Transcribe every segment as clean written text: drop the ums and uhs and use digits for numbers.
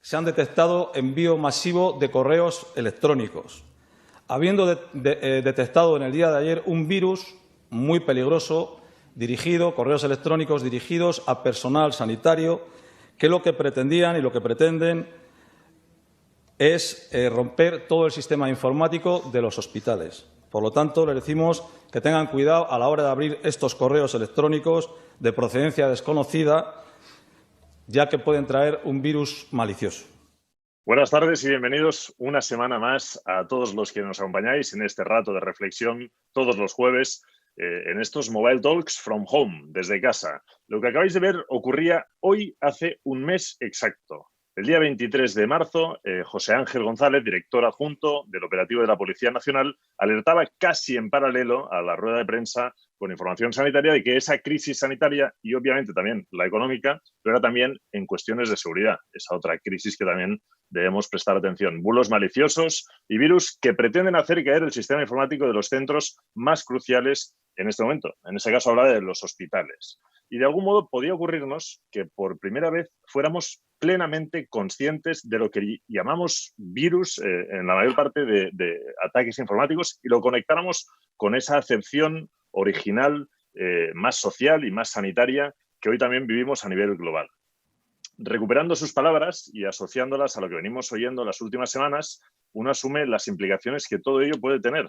se han detectado envío masivo de correos electrónicos, habiendo detectado en el día de ayer un virus muy peligroso correos electrónicos dirigidos a personal sanitario, que lo que pretendían y lo que pretenden es romper todo el sistema informático de los hospitales. Por lo tanto, les decimos que tengan cuidado a la hora de abrir estos correos electrónicos de procedencia desconocida, ya que pueden traer un virus malicioso. Buenas tardes y bienvenidos una semana más a todos los que nos acompañáis en este rato de reflexión todos los jueves en estos Mobile Talks from Home, desde casa. Lo que acabáis de ver ocurría hoy hace un mes exacto. El día 23 de marzo, José Ángel González, director adjunto del operativo de la Policía Nacional, alertaba casi en paralelo a la rueda de prensa con información sanitaria de que esa crisis sanitaria y obviamente también la económica, pero era también en cuestiones de seguridad, esa otra crisis que también debemos prestar atención. Bulos maliciosos y virus que pretenden hacer caer el sistema informático de los centros más cruciales en este momento. En ese caso hablaba de los hospitales. Y de algún modo podía ocurrirnos que por primera vez fuéramos plenamente conscientes de lo que llamamos virus en la mayor parte de ataques informáticos y lo conectáramos con esa acepción original, más social y más sanitaria que hoy también vivimos a nivel global. Recuperando sus palabras y asociándolas a lo que venimos oyendo las últimas semanas, uno asume las implicaciones que todo ello puede tener.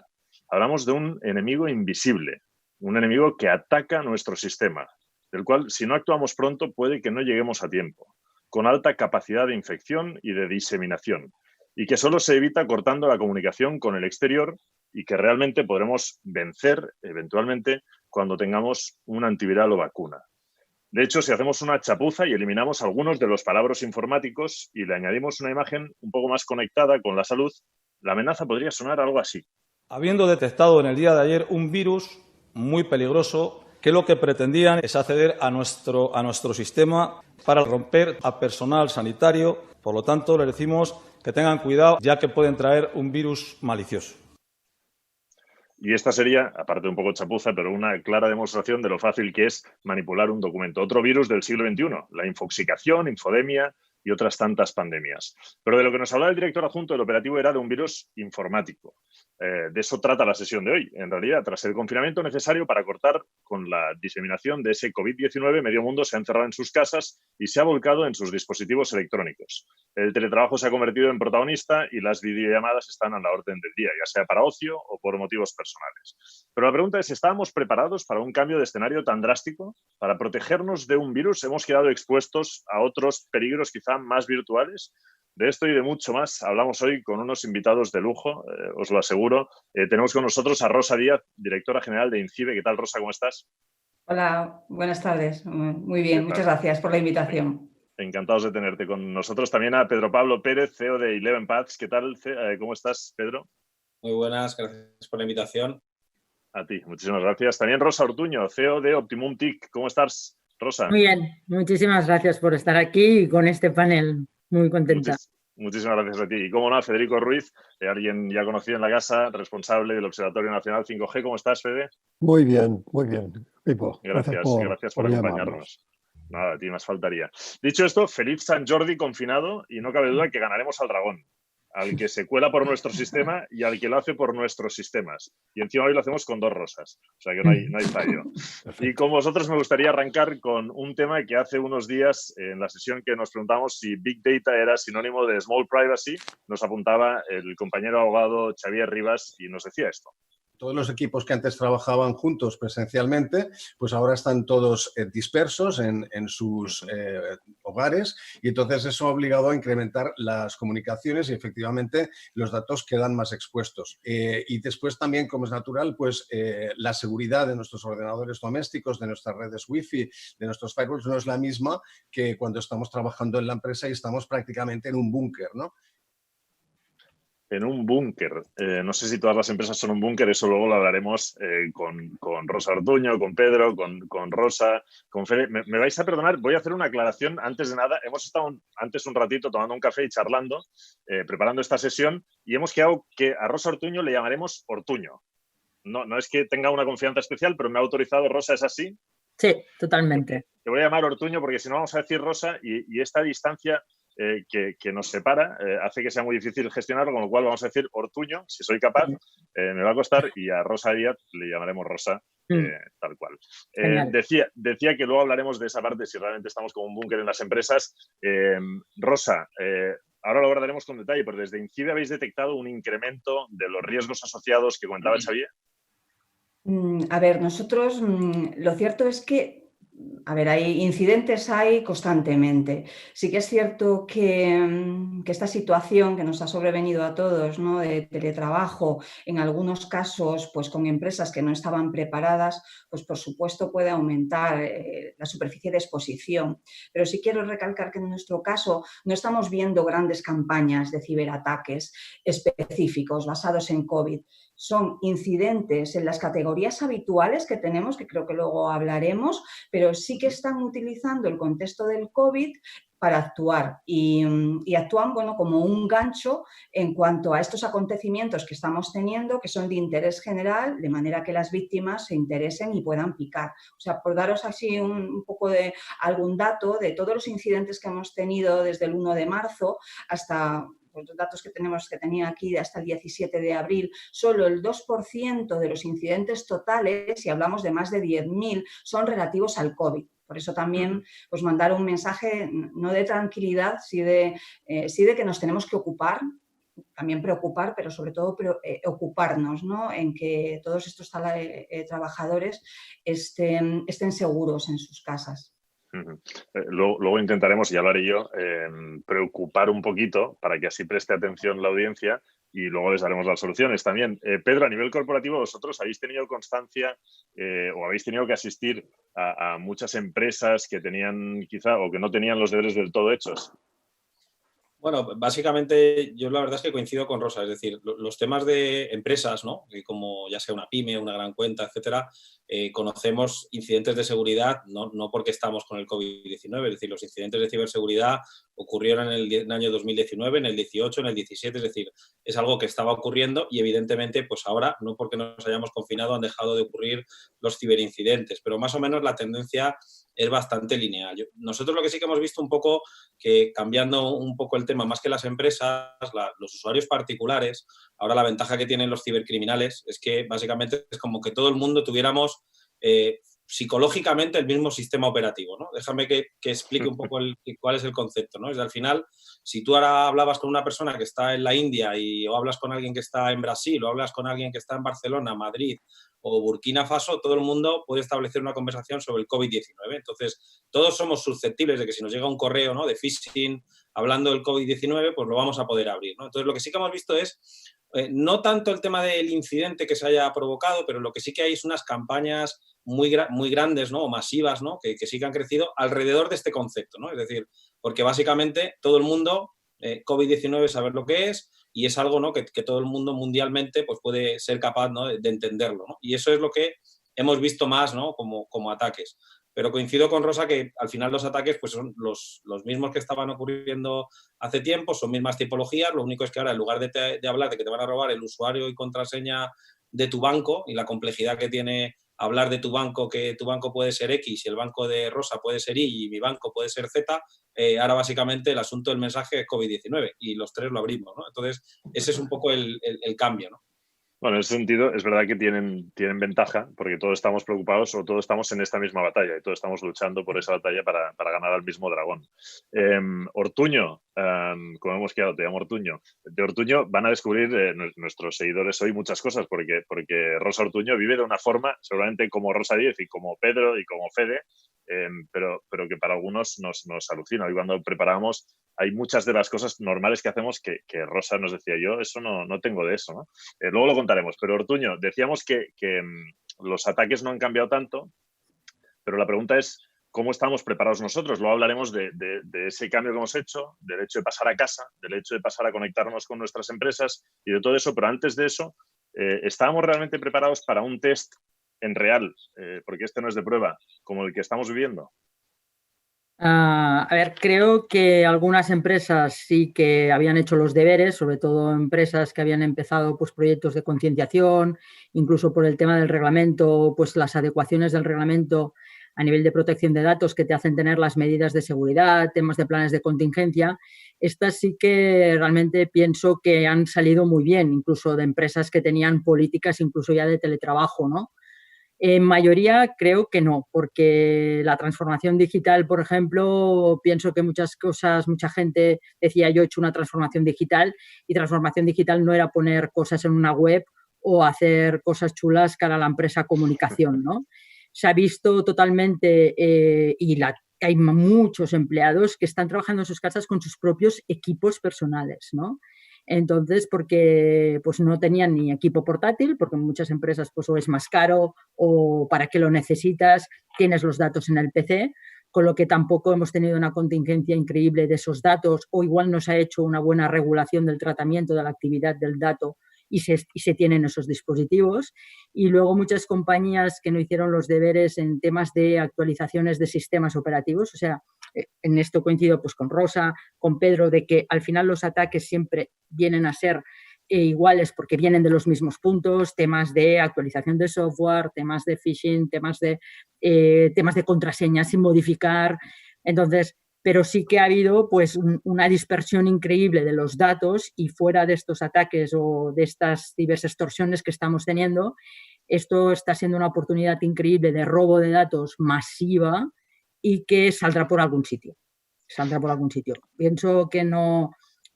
Hablamos de un enemigo invisible, un enemigo que ataca nuestro sistema, del cual, si no actuamos pronto, puede que no lleguemos a tiempo, con alta capacidad de infección y de diseminación, y que solo se evita cortando la comunicación con el exterior y que realmente podremos vencer, eventualmente, cuando tengamos un antiviral o vacuna. De hecho, si hacemos una chapuza y eliminamos algunos de los palabras informáticos y le añadimos una imagen un poco más conectada con la salud, la amenaza podría sonar algo así. Habiendo detectado en el día de ayer un virus muy peligroso, que lo que pretendían es acceder a nuestro sistema para romper a personal sanitario. Por lo tanto, les decimos que tengan cuidado, ya que pueden traer un virus malicioso. Y esta sería, aparte de un poco chapuza, pero una clara demostración de lo fácil que es manipular un documento. Otro virus del siglo XXI, la infoxicación, infodemia y otras tantas pandemias. Pero de lo que nos hablaba el director adjunto del operativo era de un virus informático. De eso trata la sesión de hoy. En realidad, tras el confinamiento necesario para cortar con la diseminación de ese COVID-19, medio mundo se ha encerrado en sus casas y se ha volcado en sus dispositivos electrónicos. El teletrabajo se ha convertido en protagonista y las videollamadas están a la orden del día, ya sea para ocio o por motivos personales. Pero la pregunta es, ¿estábamos preparados para un cambio de escenario tan drástico? Para protegernos de un virus, ¿hemos quedado expuestos a otros peligros quizá más virtuales? De esto y de mucho más hablamos hoy con unos invitados de lujo, os lo aseguro. Tenemos con nosotros a Rosa Díaz, directora general de INCIBE. ¿Qué tal, Rosa? ¿Cómo estás? Hola, buenas tardes. Muy bien, muchas gracias por la invitación. Encantados de tenerte con nosotros. También a Pedro Pablo Pérez, CEO de Eleven Paths. ¿Qué tal? ¿Cómo estás, Pedro? Muy buenas, gracias por la invitación. A ti, muchísimas gracias. También Rosa Ortuño, CEO de Optimum TIC. ¿Cómo estás, Rosa? Muy bien, muchísimas gracias por estar aquí y con este panel. Muy contenta. Muchísimas gracias a ti. Y cómo no, Federico Ruiz, alguien ya conocido en la casa, responsable del Observatorio Nacional 5G. ¿Cómo estás, Fede? Muy bien, Pipo. Gracias por acompañarnos. Nada, a ti más faltaría. Dicho esto, feliz San Jordi confinado y no cabe duda que ganaremos al dragón, al que se cuela por nuestro sistema y al que lo hace por nuestros sistemas. Y encima hoy lo hacemos con dos rosas, o sea que no hay fallo. Y con vosotros me gustaría arrancar con un tema que hace unos días, en la sesión que nos preguntamos si Big Data era sinónimo de Small Privacy, nos apuntaba el compañero abogado Xavier Rivas y nos decía esto. Todos los equipos que antes trabajaban juntos presencialmente, pues ahora están todos dispersos en sus hogares y entonces eso ha obligado a incrementar las comunicaciones y efectivamente los datos quedan más expuestos. Y después también, como es natural, pues la seguridad de nuestros ordenadores domésticos, de nuestras redes wifi, de nuestros firewalls no es la misma que cuando estamos trabajando en la empresa y estamos prácticamente en un búnker, ¿no? En un búnker. No sé si todas las empresas son un búnker, eso luego lo hablaremos con Rosa Ortuño, con Pedro, con Rosa, con Fede. Me vais a perdonar, voy a hacer una aclaración antes de nada. Hemos estado antes un ratito tomando un café y charlando, preparando esta sesión, y hemos quedado que a Rosa Ortuño le llamaremos Ortuño. No es que tenga una confianza especial, pero me ha autorizado. Rosa, ¿es así? Sí, totalmente. Te voy a llamar Ortuño porque si no vamos a decir Rosa y esta distancia que nos separa hace que sea muy difícil gestionarlo, con lo cual vamos a decir Ortuño, si soy capaz, me va a costar, y a Rosa Díaz le llamaremos Rosa, tal cual. Decía que luego hablaremos de esa parte, si realmente estamos como un búnker en las empresas. Rosa, ahora lo abordaremos con detalle, pero desde INCIBE habéis detectado un incremento de los riesgos asociados que comentaba Xavier. A ver, nosotros lo cierto es que, hay incidentes constantemente. Sí que es cierto que esta situación que nos ha sobrevenido a todos, ¿no?, de teletrabajo, en algunos casos, pues con empresas que no estaban preparadas, pues por supuesto puede aumentar la superficie de exposición. Pero sí quiero recalcar que en nuestro caso no estamos viendo grandes campañas de ciberataques específicos basados en COVID. Son incidentes en las categorías habituales que tenemos, que creo que luego hablaremos, pero sí que están utilizando el contexto del COVID para actuar y actúan, como un gancho en cuanto a estos acontecimientos que estamos teniendo, que son de interés general, de manera que las víctimas se interesen y puedan picar. O sea, por daros así un poco de algún dato de todos los incidentes que hemos tenido desde el 1 de marzo hasta... los datos que tenía aquí hasta el 17 de abril, solo el 2% de los incidentes totales, y hablamos de más de 10.000, son relativos al COVID. Por eso también pues mandar un mensaje no de tranquilidad, sí de que nos tenemos que ocupar, también preocupar, pero sobre todo ocuparnos, ¿no?, en que todos estos trabajadores estén seguros en sus casas. Luego intentaremos, y ya lo haré yo, preocupar un poquito para que así preste atención la audiencia y luego les daremos las soluciones también. Pedro, a nivel corporativo, ¿vosotros habéis tenido constancia o habéis tenido que asistir a muchas empresas que tenían quizá o que no tenían los deberes del todo hechos? Bueno, básicamente yo la verdad es que coincido con Rosa, es decir, los temas de empresas, ¿no?, como ya sea una pyme, una gran cuenta, etcétera, conocemos incidentes de seguridad, no porque estamos con el COVID-19, es decir, los incidentes de ciberseguridad ocurrieron en el año 2019, en el 18, en el 17, es decir, es algo que estaba ocurriendo y evidentemente pues ahora, no porque nos hayamos confinado, han dejado de ocurrir los ciberincidentes, pero más o menos la tendencia es bastante lineal. Nosotros lo que sí que hemos visto un poco, que cambiando un poco el tema, más que las empresas, los usuarios particulares, ahora la ventaja que tienen los cibercriminales es que básicamente es como que todo el mundo tuviéramos psicológicamente el mismo sistema operativo, ¿no? Déjame que explique un poco cuál es el concepto, ¿no? Es al final, si tú ahora hablabas con una persona que está en la India o hablas con alguien que está en Brasil o hablas con alguien que está en Barcelona, Madrid o Burkina Faso, todo el mundo puede establecer una conversación sobre el COVID-19. Entonces, todos somos susceptibles de que si nos llega un correo, ¿no?, de phishing hablando del COVID-19, pues lo vamos a poder abrir, ¿no? Entonces, lo que sí que hemos visto es no tanto el tema del incidente que se haya provocado, pero lo que sí que hay es unas campañas muy grandes, ¿no?, o masivas, ¿no?, que sí que han crecido alrededor de este concepto, ¿no? Es decir, porque básicamente todo el mundo, COVID-19, saber lo que es, y es algo, ¿no?, que todo el mundo mundialmente pues puede ser capaz, ¿no?, de entenderlo, ¿no? Y eso es lo que hemos visto más, ¿no?, como ataques. Pero coincido con Rosa que al final los ataques pues son los mismos que estaban ocurriendo hace tiempo, son mismas tipologías, lo único es que ahora en lugar de hablar de que te van a robar el usuario y contraseña de tu banco y la complejidad que tiene hablar de tu banco, que tu banco puede ser X y el banco de Rosa puede ser Y y mi banco puede ser Z, ahora básicamente el asunto del mensaje es COVID-19 y los tres lo abrimos, ¿no? Entonces ese es un poco el cambio, ¿no? Bueno, en ese sentido es verdad que tienen ventaja porque todos estamos preocupados o todos estamos en esta misma batalla y todos estamos luchando por esa batalla para ganar al mismo dragón. Ortuño, como hemos quedado, te llamo Ortuño. De Ortuño van a descubrir nuestros seguidores hoy muchas cosas porque Rosa Ortuño vive de una forma, seguramente como Rosa Díez y como Pedro y como Fede, pero que para algunos nos alucina. Y cuando preparábamos, hay muchas de las cosas normales que hacemos que Rosa nos decía, yo eso no tengo de eso, ¿no? Luego lo contaremos, pero Ortuño, decíamos que los ataques no han cambiado tanto, pero la pregunta es, ¿cómo estamos preparados nosotros? Luego hablaremos de ese cambio que hemos hecho, del hecho de pasar a casa, del hecho de pasar a conectarnos con nuestras empresas y de todo eso, pero antes de eso, ¿estábamos realmente preparados para un test en real? Porque este no es de prueba, como el que estamos viviendo. A ver, creo que algunas empresas sí que habían hecho los deberes, sobre todo empresas que habían empezado pues, proyectos de concienciación, incluso por el tema del reglamento, pues las adecuaciones del reglamento a nivel de protección de datos que te hacen tener las medidas de seguridad, temas de planes de contingencia, estas sí que realmente pienso que han salido muy bien, incluso de empresas que tenían políticas incluso ya de teletrabajo, ¿no? En mayoría creo que no, porque la transformación digital, por ejemplo, pienso que muchas cosas, mucha gente decía yo he hecho una transformación digital y transformación digital no era poner cosas en una web o hacer cosas chulas cara a la empresa comunicación, ¿no? Se ha visto totalmente hay muchos empleados que están trabajando en sus casas con sus propios equipos personales, ¿no? Entonces, porque pues no tenían ni equipo portátil, porque en muchas empresas pues o es más caro o para qué lo necesitas, tienes los datos en el PC, con lo que tampoco hemos tenido una contingencia increíble de esos datos o igual no se ha hecho una buena regulación del tratamiento de la actividad del dato y se tienen esos dispositivos. Y luego muchas compañías que no hicieron los deberes en temas de actualizaciones de sistemas operativos, o sea, en esto coincido pues con Rosa, con Pedro, de que al final los ataques siempre vienen a ser iguales porque vienen de los mismos puntos, temas de actualización de software, temas de phishing, temas de contraseñas sin modificar. Entonces, pero sí que ha habido pues una dispersión increíble de los datos y fuera de estos ataques o de estas ciberextorsiones que estamos teniendo, esto está siendo una oportunidad increíble de robo de datos masiva y que saldrá por algún sitio. Saldrá por algún sitio. Pienso que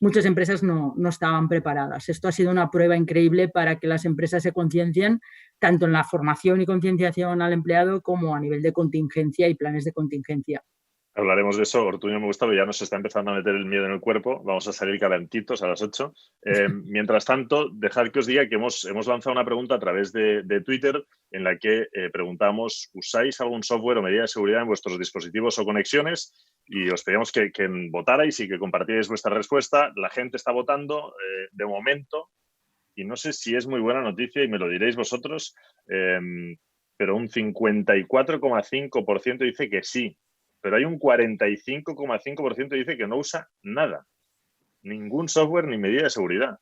muchas empresas no estaban preparadas. Esto ha sido una prueba increíble para que las empresas se conciencien tanto en la formación y concienciación al empleado como a nivel de contingencia y planes de contingencia. Hablaremos de eso. Ortuño, me gusta, pero ya nos está empezando a meter el miedo en el cuerpo. Vamos a salir calentitos a las 8. Mientras tanto, dejad que os diga que hemos lanzado una pregunta a través de Twitter en la que preguntamos, ¿usáis algún software o medida de seguridad en vuestros dispositivos o conexiones? Y os pedíamos que votarais y que compartierais vuestra respuesta. La gente está votando de momento y no sé si es muy buena noticia y me lo diréis vosotros, pero un 54,5% dice que sí. Pero hay un 45,5% que dice que no usa nada. Ningún software ni medida de seguridad.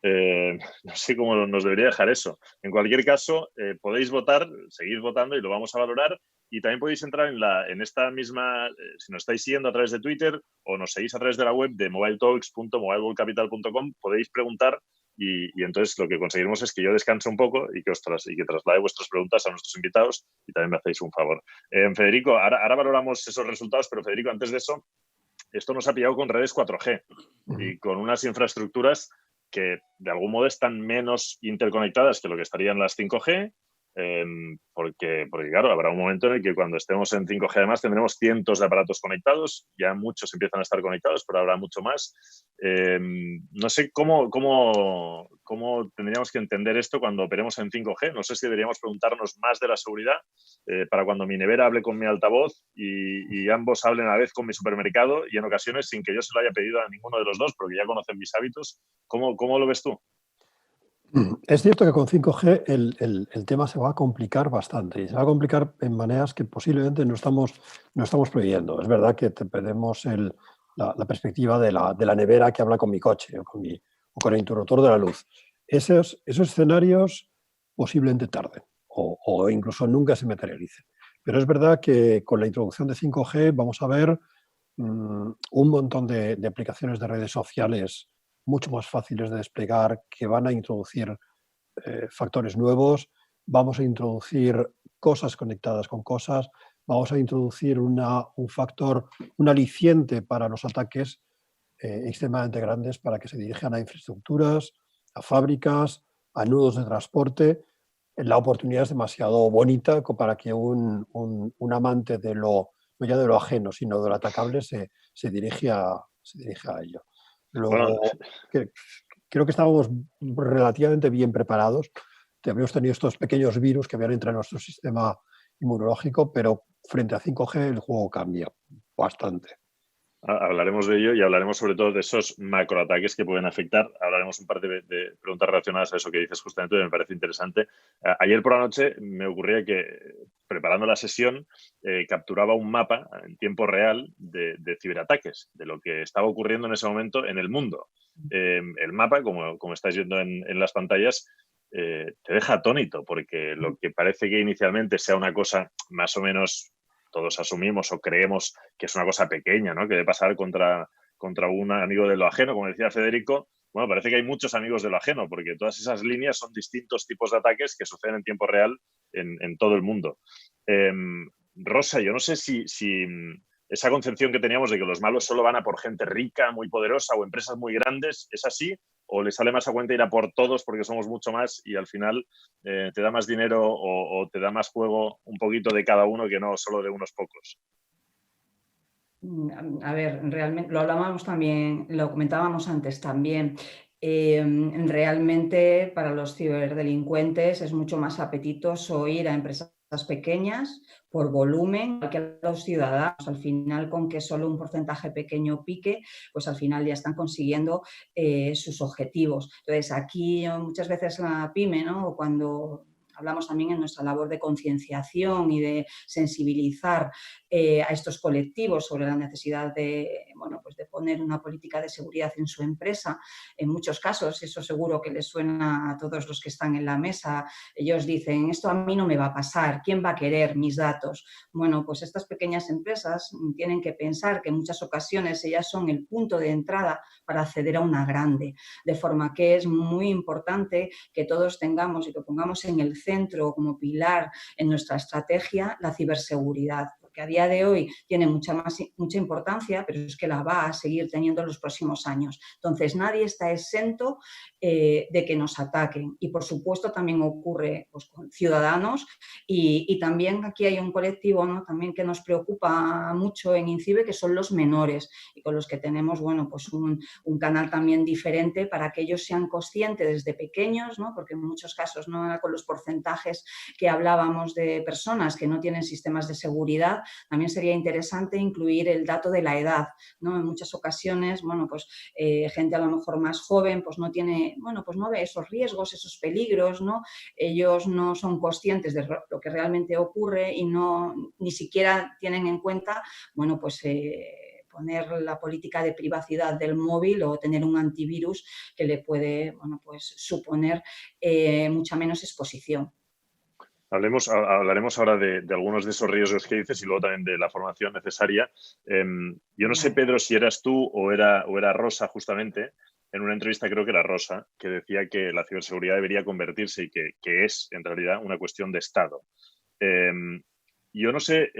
No sé cómo nos debería dejar eso. En cualquier caso, podéis votar, seguir votando y lo vamos a valorar. Y también podéis entrar en esta misma, si nos estáis siguiendo a través de Twitter o nos seguís a través de la web de mobiletalks.mobileworldcapital.com, podéis preguntar y entonces lo que conseguiremos es que yo descanse un poco y que traslade vuestras preguntas a nuestros invitados y también me hacéis un favor. Federico, ahora valoramos esos resultados, pero Federico, antes de eso, esto nos ha pillado con redes 4G y con unas infraestructuras que de algún modo están menos interconectadas que lo que estarían las 5G, porque claro, habrá un momento en el que cuando estemos en 5G además tendremos cientos de aparatos conectados, ya muchos empiezan a estar conectados, pero habrá mucho más. No sé cómo tendríamos que entender esto cuando operemos en 5G. No sé si deberíamos preguntarnos más de la seguridad para cuando mi nevera hable con mi altavoz y ambos hablen a la vez con mi supermercado y en ocasiones sin que yo se lo haya pedido a ninguno de los dos porque ya conocen mis hábitos. ¿Cómo lo ves tú? Es cierto que con 5G el tema se va a complicar bastante y se va a complicar en maneras que posiblemente no estamos previendo. Es verdad que tenemos la perspectiva de la nevera que habla con mi coche o con el interruptor de la luz. Esos escenarios posiblemente tarden o incluso nunca se materialicen. Pero es verdad que con la introducción de 5G vamos a ver un montón de aplicaciones de redes sociales mucho más fáciles de desplegar, que van a introducir factores nuevos, vamos a introducir cosas conectadas con cosas, vamos a introducir un factor, un aliciente para los ataques extremadamente grandes para que se dirijan a infraestructuras, a fábricas, a nudos de transporte. La oportunidad es demasiado bonita para que un amante no ya de lo ajeno, sino de lo atacable se dirige a ello. Luego, creo que estábamos relativamente bien preparados. Habíamos tenido estos pequeños virus que habían entrado en nuestro sistema inmunológico, pero frente a 5G el juego cambia bastante. Hablaremos de ello y hablaremos sobre todo de esos macroataques que pueden afectar. Hablaremos un par de preguntas relacionadas a eso que dices justamente, que me parece interesante. Ayer por la noche me ocurría que, preparando la sesión, capturaba un mapa en tiempo real de ciberataques, de lo que estaba ocurriendo en ese momento en el mundo. El mapa, como estáis viendo en las pantallas, te deja atónito, porque lo que parece que inicialmente sea una cosa más o menos, todos asumimos o creemos que es una cosa pequeña, ¿no? Que debe pasar contra un amigo de lo ajeno, como decía Federico. Bueno, parece que hay muchos amigos de lo ajeno, porque todas esas líneas son distintos tipos de ataques que suceden en tiempo real en todo el mundo. Rosa, yo no sé si esa concepción que teníamos de que los malos solo van a por gente rica, muy poderosa o empresas muy grandes, ¿es así? ¿O le sale más a cuenta ir a por todos porque somos mucho más y al final te da más dinero o te da más juego un poquito de cada uno que no solo de unos pocos? A ver, realmente lo hablábamos también, lo comentábamos antes también. Realmente para los ciberdelincuentes es mucho más apetitoso ir a empresas pequeñas por volumen que a los ciudadanos. Al final, con que solo un porcentaje pequeño pique, pues al final ya están consiguiendo sus objetivos. Entonces, aquí muchas veces la pyme, ¿no? O cuando hablamos también en nuestra labor de concienciación y de sensibilizar a estos colectivos sobre la necesidad de, bueno, pues de poner una política de seguridad en su empresa. En muchos casos, eso seguro que les suena a todos los que están en la mesa, ellos dicen, esto a mí no me va a pasar, ¿quién va a querer mis datos? Bueno, pues estas pequeñas empresas tienen que pensar que en muchas ocasiones ellas son el punto de entrada para acceder a una grande, de forma que es muy importante que todos tengamos y que pongamos en el centro como pilar en nuestra estrategia la ciberseguridad, porque a día de hoy tiene mucha importancia, pero es que la va a seguir teniendo en los próximos años. Entonces, nadie está exento de que nos ataquen y, por supuesto, también ocurre pues, con ciudadanos y también aquí hay un colectivo, ¿no? También que nos preocupa mucho en INCIBE, que son los menores y con los que tenemos, bueno, pues un canal también diferente para que ellos sean conscientes desde pequeños, ¿no? Porque en muchos casos, ¿no? Con los porcentajes que hablábamos de personas que no tienen sistemas de seguridad, también sería interesante incluir el dato de la edad, ¿no? En muchas ocasiones, bueno, pues gente a lo mejor más joven, pues no tiene, bueno, pues no ve esos riesgos, esos peligros, ¿no? Ellos no son conscientes de lo que realmente ocurre y ni siquiera tienen en cuenta, bueno, pues poner la política de privacidad del móvil o tener un antivirus que le puede, bueno, pues suponer mucha menos exposición. Hablaremos ahora de algunos de esos riesgos que dices y luego también de la formación necesaria. Yo no sé, Pedro, si eras tú o era Rosa justamente, en una entrevista creo que era Rosa, que decía que la ciberseguridad debería convertirse y que es en realidad una cuestión de Estado. Yo no sé,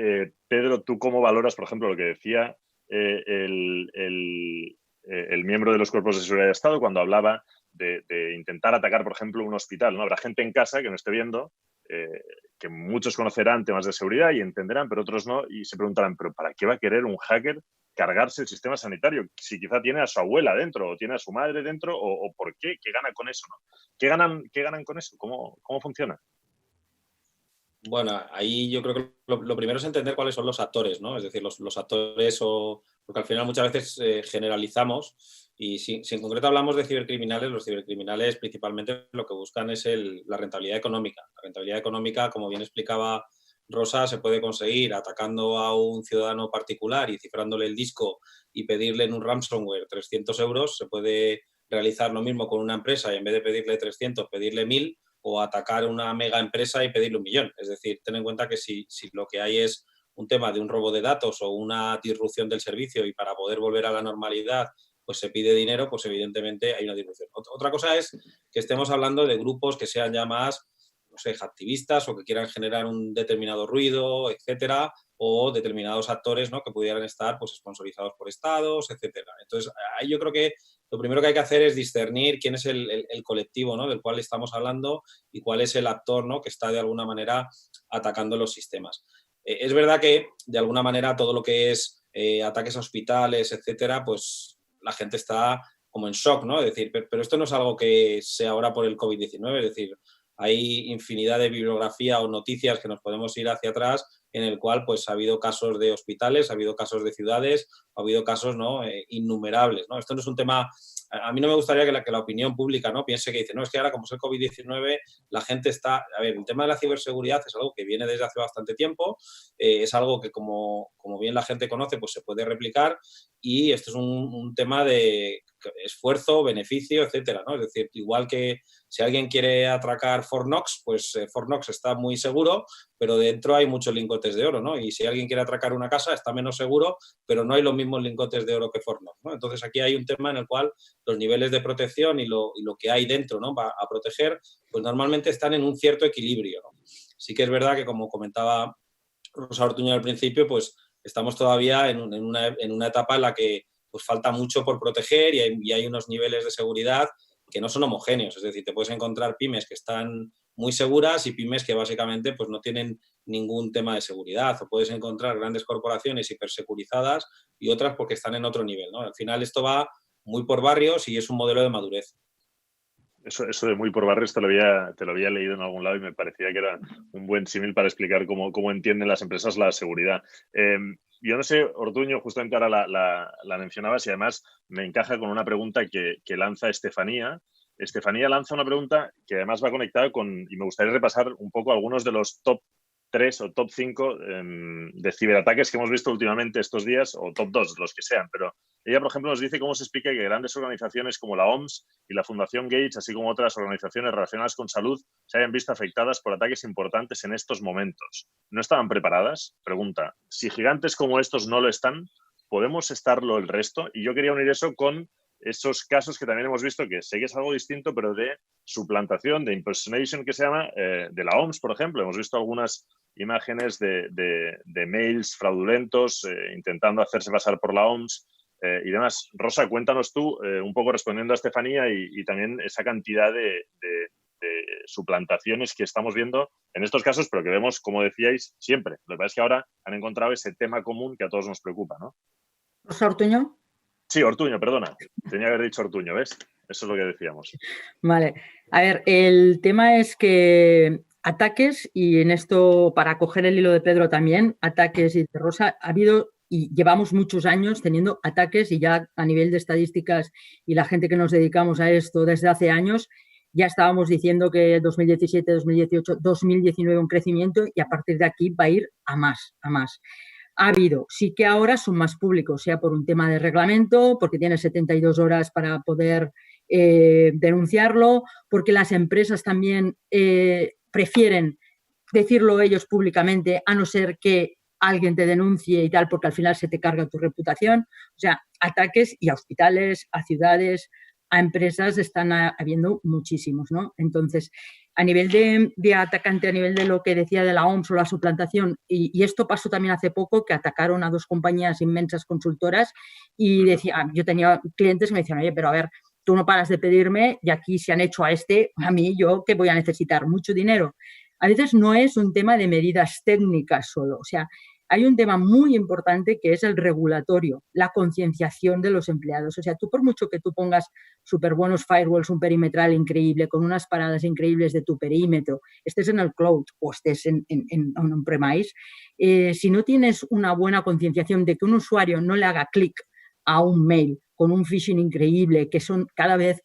Pedro, ¿tú cómo valoras, por ejemplo, lo que decía el miembro de los cuerpos de seguridad de Estado cuando hablaba de intentar atacar, por ejemplo, un hospital, ¿no? Habrá gente en casa que no esté viendo, que muchos conocerán temas de seguridad y entenderán, pero otros no, y se preguntarán, ¿pero para qué va a querer un hacker cargarse el sistema sanitario? Si quizá tiene a su abuela dentro o tiene a su madre dentro, o ¿por qué? ¿Qué gana con eso? ¿No? ¿Qué ganan con eso? ¿Cómo funciona? Bueno, ahí yo creo que lo primero es entender cuáles son los actores, ¿no? Es decir, los actores, porque al final muchas veces generalizamos y si en concreto hablamos de cibercriminales, los cibercriminales principalmente lo que buscan es la rentabilidad económica. La rentabilidad económica, como bien explicaba Rosa, se puede conseguir atacando a un ciudadano particular y cifrándole el disco y pedirle en un ransomware 300 euros. Se puede realizar lo mismo con una empresa y en vez de pedirle 300, pedirle 1000, o atacar una mega empresa y pedirle 1 millón. Es decir, ten en cuenta que si lo que hay es un tema de un robo de datos o una disrupción del servicio y para poder volver a la normalidad pues se pide dinero, pues evidentemente hay una disrupción. Otra cosa es que estemos hablando de grupos que sean ya más, no sé, activistas o que quieran generar un determinado ruido, etcétera, o determinados actores, ¿no? Que pudieran estar pues sponsorizados por estados, etcétera. Entonces, ahí yo creo que lo primero que hay que hacer es discernir quién es el colectivo, ¿no? Del cual estamos hablando y cuál es el actor, ¿no? Que está de alguna manera atacando los sistemas. Es verdad que de alguna manera todo lo que es ataques a hospitales, etcétera, pues la gente está como en shock, ¿no? Es decir, pero esto no es algo que sea ahora por el COVID-19, es decir, hay infinidad de bibliografía o noticias que nos podemos ir hacia atrás en el cual pues ha habido casos de hospitales, ha habido casos de ciudades, ha habido casos, ¿no? Innumerables, ¿no? Esto no es un tema. A mí no me gustaría que la opinión pública, ¿no? Piense que dice, no, es que ahora como es el COVID-19 la gente está. A ver, el tema de la ciberseguridad es algo que viene desde hace bastante tiempo, es algo que como bien la gente conoce pues se puede replicar y esto es un tema que esfuerzo, beneficio, etcétera, ¿no? Es decir, igual que si alguien quiere atracar Fort Knox, pues Fort Knox está muy seguro, pero dentro hay muchos lingotes de oro, ¿no? Y si alguien quiere atracar una casa, está menos seguro, pero no hay los mismos lingotes de oro que Fort Knox, ¿no? Entonces aquí hay un tema en el cual los niveles de protección y lo que hay dentro, ¿no?, va a proteger, pues normalmente están en un cierto equilibrio, ¿no? Sí que es verdad que, como comentaba Rosa Ortuño al principio, pues estamos todavía en una etapa en la que pues falta mucho por proteger y hay unos niveles de seguridad que no son homogéneos. Es decir, te puedes encontrar pymes que están muy seguras y pymes que básicamente pues no tienen ningún tema de seguridad, o puedes encontrar grandes corporaciones hipersecurizadas y otras porque están en otro nivel, ¿no? Al final esto va muy por barrios y es un modelo de madurez. Eso de muy por barrios te lo había leído en algún lado y me parecía que era un buen símil para explicar cómo entienden las empresas la seguridad. Yo no sé, Ortuño, justamente ahora la mencionabas y además me encaja con una pregunta que lanza Estefanía. Estefanía lanza una pregunta que además va conectada y me gustaría repasar un poco algunos de los top 3 o top 5 de ciberataques que hemos visto últimamente estos días, o top 2, los que sean, pero ella, por ejemplo, nos dice cómo se explica que grandes organizaciones como la OMS y la Fundación Gates, así como otras organizaciones relacionadas con salud, se hayan visto afectadas por ataques importantes en estos momentos. ¿No estaban preparadas? Pregunta, si gigantes como estos no lo están, ¿podemos estarlo el resto? Y yo quería unir eso con esos casos que también hemos visto, que sé que es algo distinto, pero de suplantación, de impersonation, que se llama, de la OMS, por ejemplo. Hemos visto algunas imágenes de mails fraudulentos intentando hacerse pasar por la OMS y demás. Rosa, cuéntanos tú, un poco respondiendo a Estefanía y también esa cantidad de suplantaciones que estamos viendo en estos casos, pero que vemos, como decíais, siempre. Lo que pasa es que ahora han encontrado ese tema común que a todos nos preocupa, ¿no? Rosa Ortuño. Sí, Ortuño, perdona. Tenía que haber dicho Ortuño, ¿ves? Eso es lo que decíamos. Vale. A ver, el tema es que ataques, y en esto, para coger el hilo de Pedro también, ataques y de Rosa, ha habido y llevamos muchos años teniendo ataques, y ya a nivel de estadísticas y la gente que nos dedicamos a esto desde hace años, ya estábamos diciendo que 2017, 2018, 2019 un crecimiento, y a partir de aquí va a ir a más, a más. Ha habido, sí que ahora son más públicos, sea por un tema de reglamento, porque tienes 72 horas para poder denunciarlo, porque las empresas también prefieren decirlo ellos públicamente, a no ser que alguien te denuncie y tal, porque al final se te carga tu reputación. O sea, ataques, y a hospitales, a ciudades, a empresas están habiendo muchísimos, ¿no? Entonces, a nivel de atacante, a nivel de lo que decía de la OMS o la suplantación, y esto pasó también hace poco, que atacaron a 2 compañías inmensas consultoras, y decía, yo tenía clientes que me decían, oye, pero a ver, tú no paras de pedirme y aquí se han hecho a mí, yo, ¿qué voy a necesitar? Mucho dinero. A veces no es un tema de medidas técnicas solo, o sea, hay un tema muy importante que es el regulatorio, la concienciación de los empleados. O sea, tú por mucho que tú pongas súper buenos firewalls, un perimetral increíble, con unas paradas increíbles de tu perímetro, estés en el cloud o estés en on-premise, si no tienes una buena concienciación de que un usuario no le haga clic a un mail con un phishing increíble, que son cada vez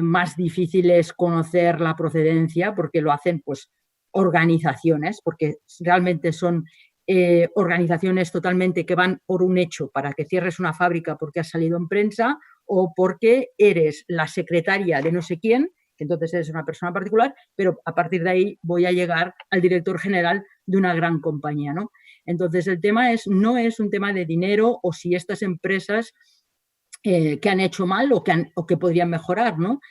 más difíciles conocer la procedencia, porque lo hacen pues organizaciones, porque realmente son organizaciones totalmente que van por un hecho, para que cierres una fábrica porque has salido en prensa o porque eres la secretaria de no sé quién, que entonces eres una persona particular, pero a partir de ahí voy a llegar al director general de una gran compañía, ¿no? Entonces el tema no es un tema de dinero o si estas empresas que han hecho mal o que podrían mejorar, ¿no?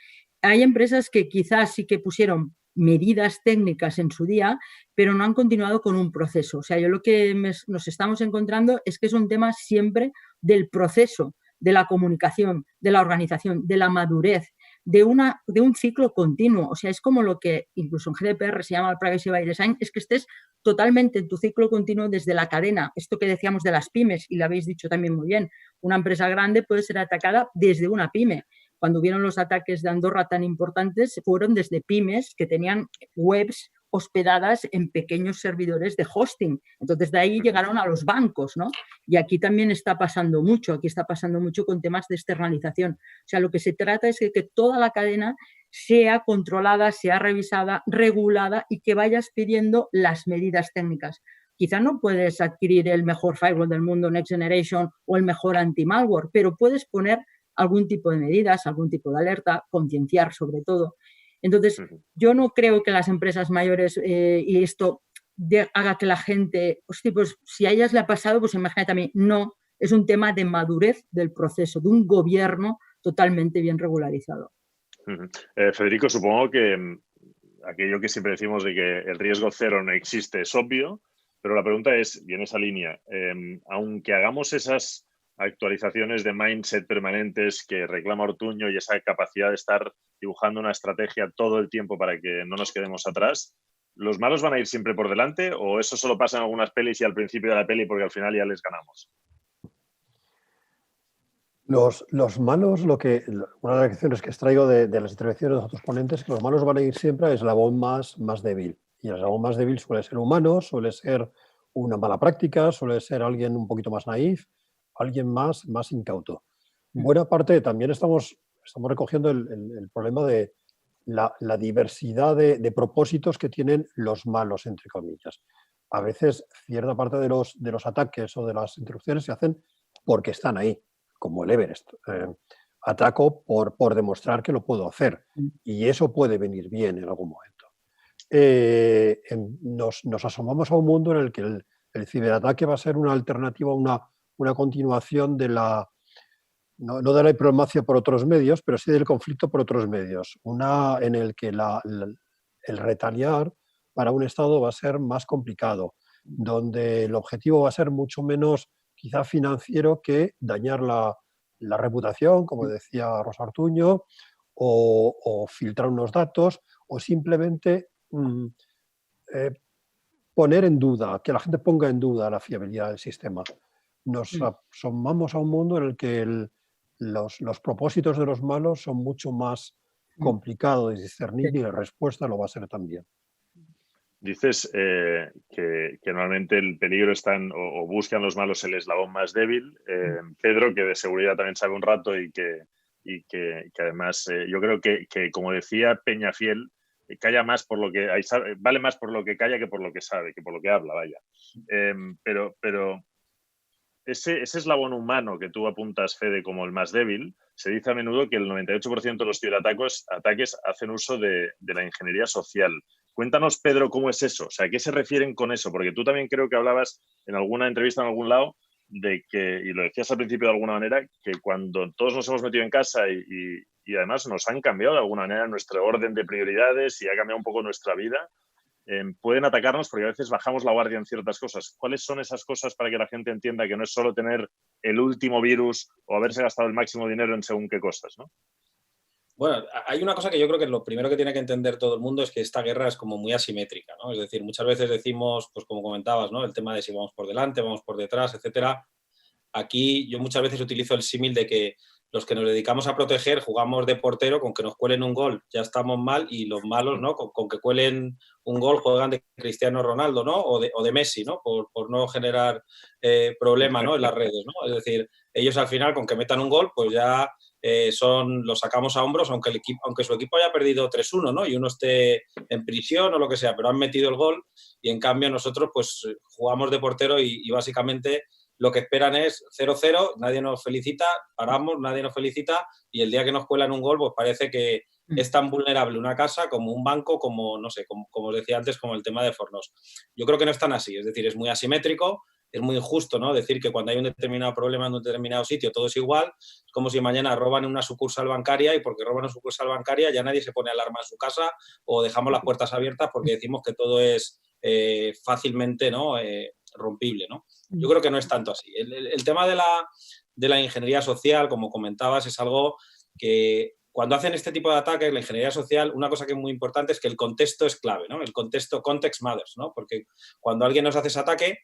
Hay empresas que quizás sí que pusieron medidas técnicas en su día, pero no han continuado con un proceso. O sea, yo lo que nos estamos encontrando es que es un tema siempre del proceso, de la comunicación, de la organización, de la madurez, de un ciclo continuo. O sea, es como lo que incluso en GDPR se llama el Privacy by Design, es que estés totalmente en tu ciclo continuo desde la cadena. Esto que decíamos de las pymes, y lo habéis dicho también muy bien, una empresa grande puede ser atacada desde una pyme. Cuando hubieron los ataques de Andorra tan importantes, fueron desde pymes que tenían webs hospedadas en pequeños servidores de hosting. Entonces, de ahí llegaron a los bancos, ¿no? Y aquí también está pasando mucho, con temas de externalización. O sea, lo que se trata es que toda la cadena sea controlada, sea revisada, regulada y que vayas pidiendo las medidas técnicas. Quizá no puedes adquirir el mejor firewall del mundo, Next Generation, o el mejor anti-malware, pero puedes poner algún tipo de medidas, algún tipo de alerta, concienciar sobre todo. Entonces, yo no creo que las empresas mayores y esto haga que la gente, hostia, pues si a ellas le ha pasado, pues imagínate a mí. No, es un tema de madurez del proceso, de un gobierno totalmente bien regularizado. Federico, supongo que aquello que siempre decimos de que el riesgo cero no existe es obvio, pero la pregunta es, y en esa línea, aunque hagamos esas actualizaciones de mindset permanentes que reclama Ortuño y esa capacidad de estar dibujando una estrategia todo el tiempo para que no nos quedemos atrás, ¿los malos van a ir siempre por delante o eso solo pasa en algunas pelis y al principio de la peli porque al final ya les ganamos? Los malos, una de las lecciones que extraigo de las intervenciones de otros ponentes es que los malos van a ir siempre al eslabón más débil. Y el eslabón más débil suele ser humano, suele ser una mala práctica, suele ser alguien un poquito más naif, alguien más incauto. En buena parte también estamos recogiendo el problema de la diversidad de propósitos que tienen los malos, entre comillas. A veces cierta parte de los ataques o de las interrupciones se hacen porque están ahí, como el Everest. Ataco por demostrar que lo puedo hacer y eso puede venir bien en algún momento. Nos asomamos a un mundo en el que el ciberataque va a ser una alternativa, una continuación de no de la diplomacia por otros medios, pero sí del conflicto por otros medios. Una en el que el retaliar para un Estado va a ser más complicado, donde el objetivo va a ser mucho menos quizá financiero que dañar la reputación, como decía Rosa Ortuño, o filtrar unos datos, o simplemente poner en duda, que la gente ponga en duda la fiabilidad del sistema. Nos asomamos a un mundo en el que los propósitos de los malos son mucho más complicados de discernir y la respuesta lo va a ser también. Dices que normalmente el peligro están o buscan los malos el eslabón más débil. Pedro, que de seguridad también sabe un rato y que además yo creo que como decía Peñafiel, calla más por lo que vale más por lo que calla que por lo que sabe, que por lo que habla, vaya. Pero ese eslabón humano que tú apuntas, Fede, como el más débil, se dice a menudo que el 98% de los ciberataques hacen uso de la ingeniería social. Cuéntanos, Pedro, ¿cómo es eso? O sea, ¿a qué se refieren con eso? Porque tú también creo que hablabas en alguna entrevista en algún lado de que, y lo decías al principio de alguna manera, que cuando todos nos hemos metido en casa y además nos han cambiado de alguna manera nuestro orden de prioridades y ha cambiado un poco nuestra vida, pueden atacarnos porque a veces bajamos la guardia en ciertas cosas. ¿Cuáles son esas cosas para que la gente entienda que no es solo tener el último virus o haberse gastado el máximo dinero en según qué cosas, ¿no? Bueno, hay una cosa que yo creo que lo primero que tiene que entender todo el mundo es que esta guerra es como muy asimétrica, ¿no? Es decir, muchas veces decimos, pues como comentabas, ¿no? El tema de si vamos por delante, vamos por detrás, etcétera. Aquí yo muchas veces utilizo el símil de que los que nos dedicamos a proteger jugamos de portero, con que nos cuelen un gol ya estamos mal, y los malos, ¿no? Con que cuelen un gol juegan de Cristiano Ronaldo, ¿no? O de Messi, ¿no? Por no generar problema, ¿no? En las redes, ¿no? Es decir, ellos al final con que metan un gol, pues ya los sacamos a hombros, aunque su equipo haya perdido 3-1, ¿no? Y uno esté en prisión o lo que sea, pero han metido el gol y en cambio nosotros pues jugamos de portero y básicamente lo que esperan es 0-0, nadie nos felicita, paramos, nadie nos felicita y el día que nos cuelan un gol pues parece que es tan vulnerable una casa como un banco, como, no sé, como os decía antes, como el tema de Fornos. Yo creo que no es tan así, es decir, es muy asimétrico, es muy injusto, ¿no? Decir que cuando hay un determinado problema en un determinado sitio todo es igual, es como si mañana roban una sucursal bancaria y porque roban una sucursal bancaria ya nadie se pone alarma en su casa o dejamos las puertas abiertas porque decimos que todo es fácilmente, ¿no? Rompible, ¿no? Yo creo que no es tanto así. El tema de la ingeniería social, como comentabas, es algo que cuando hacen este tipo de ataques, la ingeniería social, una cosa que es muy importante es que el contexto es clave, ¿no? El contexto, context matters, ¿no? Porque cuando alguien nos hace ese ataque,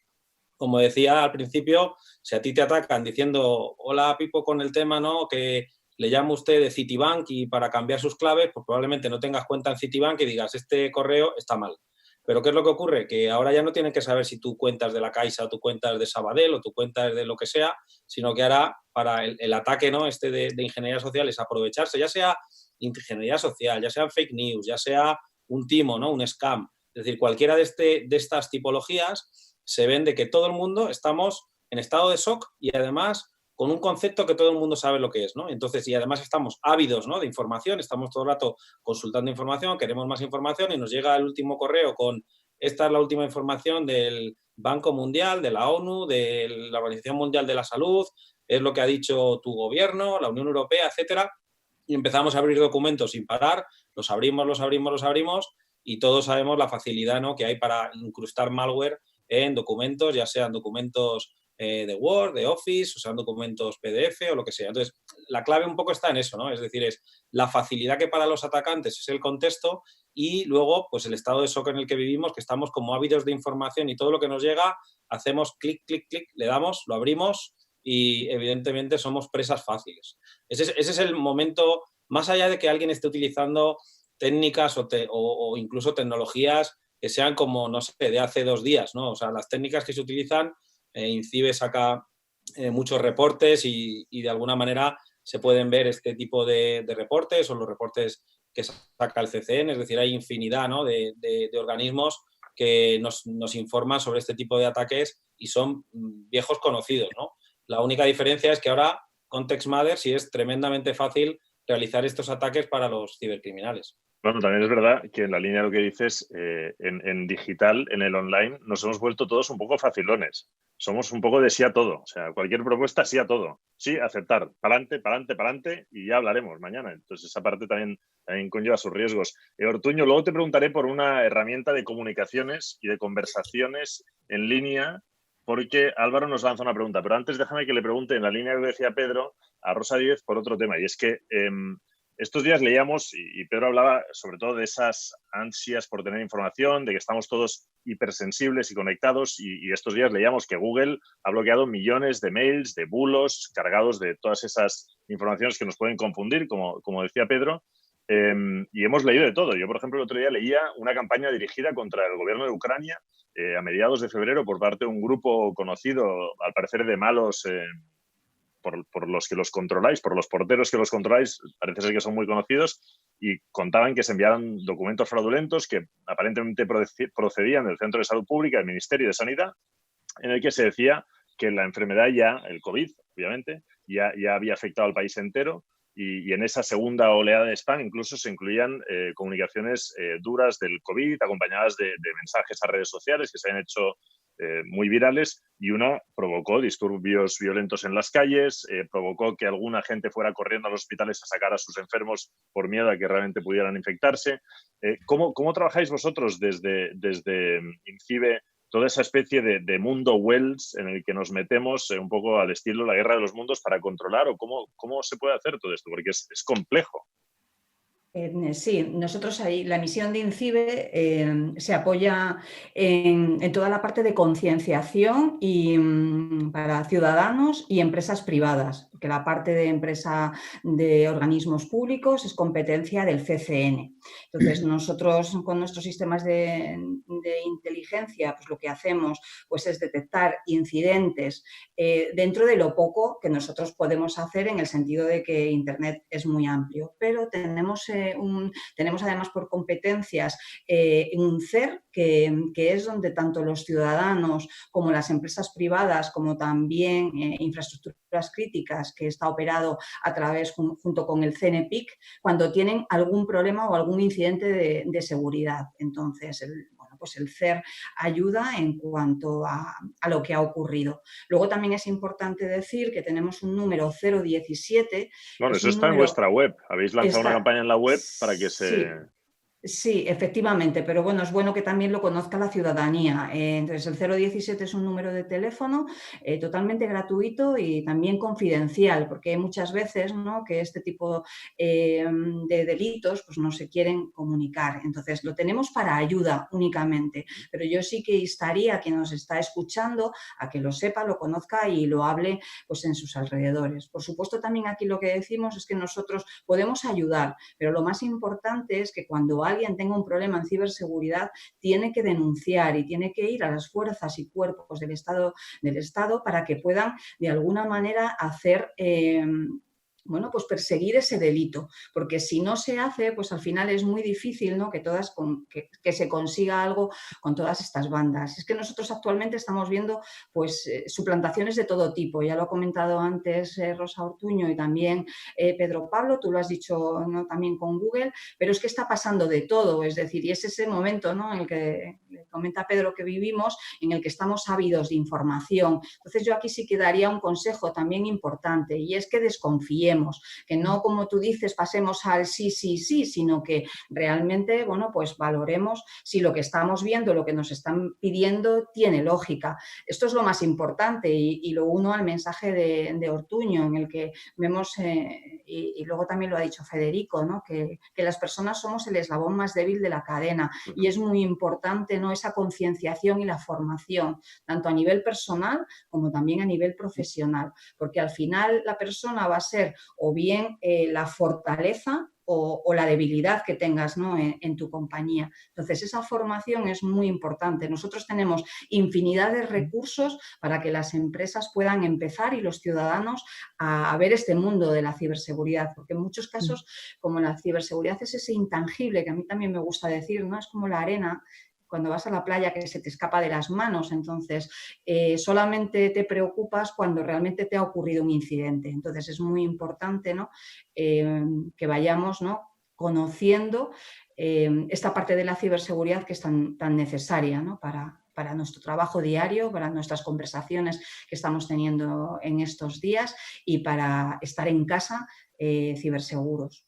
como decía al principio, si a ti te atacan diciendo, hola Pipo, con el tema, ¿no? Que le llama usted de Citibank y para cambiar sus claves, pues probablemente no tengas cuenta en Citibank y digas, este correo está mal. Pero ¿qué es lo que ocurre? Que ahora ya no tienen que saber si tu cuenta es de la Caixa o tu cuenta es de Sabadell o tu cuenta es de lo que sea, sino que ahora para el ataque, ¿no? de ingeniería social es aprovecharse, ya sea ingeniería social, ya sea fake news, ya sea un timo, ¿no? Un scam. Es decir, cualquiera de estas tipologías se ven de que todo el mundo estamos en estado de shock y además con un concepto que todo el mundo sabe lo que es, ¿no? Entonces, y además estamos ávidos, ¿no?, de información, estamos todo el rato consultando información, queremos más información y nos llega el último correo con esta es la última información del Banco Mundial, de la ONU, de la Organización Mundial de la Salud, es lo que ha dicho tu gobierno, la Unión Europea, etcétera, y empezamos a abrir documentos sin parar, los abrimos y todos sabemos la facilidad, ¿no?, que hay para incrustar malware en documentos, ya sean documentos de Word, de Office, o sean documentos PDF o lo que sea. Entonces, la clave un poco está en eso, ¿no? Es decir, es la facilidad que para los atacantes es el contexto y luego, pues el estado de shock en el que vivimos, que estamos como ávidos de información y todo lo que nos llega, hacemos clic, clic, clic, le damos, lo abrimos y evidentemente somos presas fáciles. Ese es el momento, más allá de que alguien esté utilizando técnicas o incluso tecnologías que sean como, no sé, de hace 2 días, ¿no? O sea, las técnicas que se utilizan, INCIBE saca muchos reportes y de alguna manera se pueden ver este tipo de reportes o los reportes que saca el CCN, es decir, hay infinidad, ¿no?, de organismos que nos informan sobre este tipo de ataques y son viejos conocidos, ¿no? La única diferencia es que ahora Context Matters y es tremendamente fácil realizar estos ataques para los cibercriminales. Bueno, también es verdad que en la línea de lo que dices, en digital, en el online, nos hemos vuelto todos un poco facilones. Somos un poco de sí a todo. O sea, cualquier propuesta, sí a todo. Sí, aceptar. Pa'lante, pa'lante, pa'lante y ya hablaremos mañana. Entonces, esa parte también conlleva sus riesgos. Ortuño, luego te preguntaré por una herramienta de comunicaciones y de conversaciones en línea, porque Álvaro nos lanza una pregunta. Pero antes déjame que le pregunte en la línea que decía Pedro a Rosa Díez por otro tema. Y es que estos días leíamos, y Pedro hablaba sobre todo de esas ansias por tener información, de que estamos todos hipersensibles y conectados, y estos días leíamos que Google ha bloqueado millones de mails, de bulos, cargados de todas esas informaciones que nos pueden confundir, como decía Pedro, y hemos leído de todo. Yo, por ejemplo, el otro día leía una campaña dirigida contra el gobierno de Ucrania a mediados de febrero por parte de un grupo conocido, al parecer de malos... Por los que los controláis, por los porteros que los controláis, parece ser que son muy conocidos, y contaban que se enviaran documentos fraudulentos que aparentemente procedían del Centro de Salud Pública, del Ministerio de Sanidad, en el que se decía que la enfermedad ya, el COVID, obviamente, ya había afectado al país entero, y en esa segunda oleada de spam incluso se incluían comunicaciones duras del COVID, acompañadas de mensajes a redes sociales que se han hecho muy virales, y una provocó disturbios violentos en las calles, provocó que alguna gente fuera corriendo a los hospitales a sacar a sus enfermos por miedo a que realmente pudieran infectarse. ¿Cómo trabajáis vosotros desde INCIBE toda esa especie de mundo Wells en el que nos metemos un poco al estilo la guerra de los mundos para controlar, o cómo se puede hacer todo esto? Porque es complejo. Sí, nosotros ahí, la misión de INCIBE se apoya en toda la parte de concienciación y para ciudadanos y empresas privadas, porque la parte de empresa de organismos públicos es competencia del CCN. Entonces, nosotros con nuestros sistemas de inteligencia, pues lo que hacemos pues, es detectar incidentes dentro de lo poco que nosotros podemos hacer, en el sentido de que Internet es muy amplio, pero tenemos además por competencias un CER que es donde tanto los ciudadanos como las empresas privadas, como también infraestructuras críticas, que está operado a través junto con el CNPIC, cuando tienen algún problema o algún incidente de seguridad. Entonces, pues el CER ayuda en cuanto a lo que ha ocurrido. Luego también es importante decir que tenemos un número 017. Bueno, eso está en vuestra web. Habéis lanzado una campaña en la web para que se... Sí, efectivamente, pero bueno, es bueno que también lo conozca la ciudadanía. Entonces, el 017 es un número de teléfono totalmente gratuito y también confidencial, porque hay muchas veces, ¿no?, que este tipo de delitos pues, no se quieren comunicar. Entonces, lo tenemos para ayuda únicamente, pero yo sí que instaría a quien nos está escuchando a que lo sepa, lo conozca y lo hable pues, en sus alrededores. Por supuesto, también aquí lo que decimos es que nosotros podemos ayudar, pero lo más importante es que cuando alguien tenga un problema en ciberseguridad, tiene que denunciar y tiene que ir a las fuerzas y cuerpos del Estado para que puedan de alguna manera hacer bueno, pues perseguir ese delito, porque si no se hace, pues al final es muy difícil, ¿no?, que se consiga algo con todas estas bandas. Es que nosotros actualmente estamos viendo pues suplantaciones de todo tipo, ya lo ha comentado antes Rosa Ortuño y también Pedro Pablo, tú lo has dicho, ¿no?, también con Google, pero es que está pasando de todo, es decir, y es ese momento, ¿no?, en el que comenta Pedro que vivimos, en el que estamos ávidos de información. Entonces yo aquí sí que daría un consejo también importante, y es que desconfiemos, que no, como tú dices, pasemos al sí, sí, sí, sino que realmente, bueno, pues valoremos si lo que estamos viendo, lo que nos están pidiendo, tiene lógica. Esto es lo más importante y lo uno al mensaje de Ortuño, en el que vemos, y luego también lo ha dicho Federico, ¿no?, que las personas somos el eslabón más débil de la cadena y es muy importante, ¿no?, esa concienciación y la formación, tanto a nivel personal como también a nivel profesional, porque al final la persona va a ser o bien la fortaleza o la debilidad que tengas, ¿no?, en tu compañía. Entonces, esa formación es muy importante. Nosotros tenemos infinidad de recursos para que las empresas puedan empezar y los ciudadanos a ver este mundo de la ciberseguridad, porque en muchos casos, como la ciberseguridad es ese intangible, que a mí también me gusta decir, ¿no?, es como la arena cuando vas a la playa que se te escapa de las manos, entonces solamente te preocupas cuando realmente te ha ocurrido un incidente. Entonces es muy importante, ¿no?, que vayamos, ¿no?, conociendo esta parte de la ciberseguridad que es tan necesaria, ¿no?, para nuestro trabajo diario, para nuestras conversaciones que estamos teniendo en estos días y para estar en casa ciberseguros.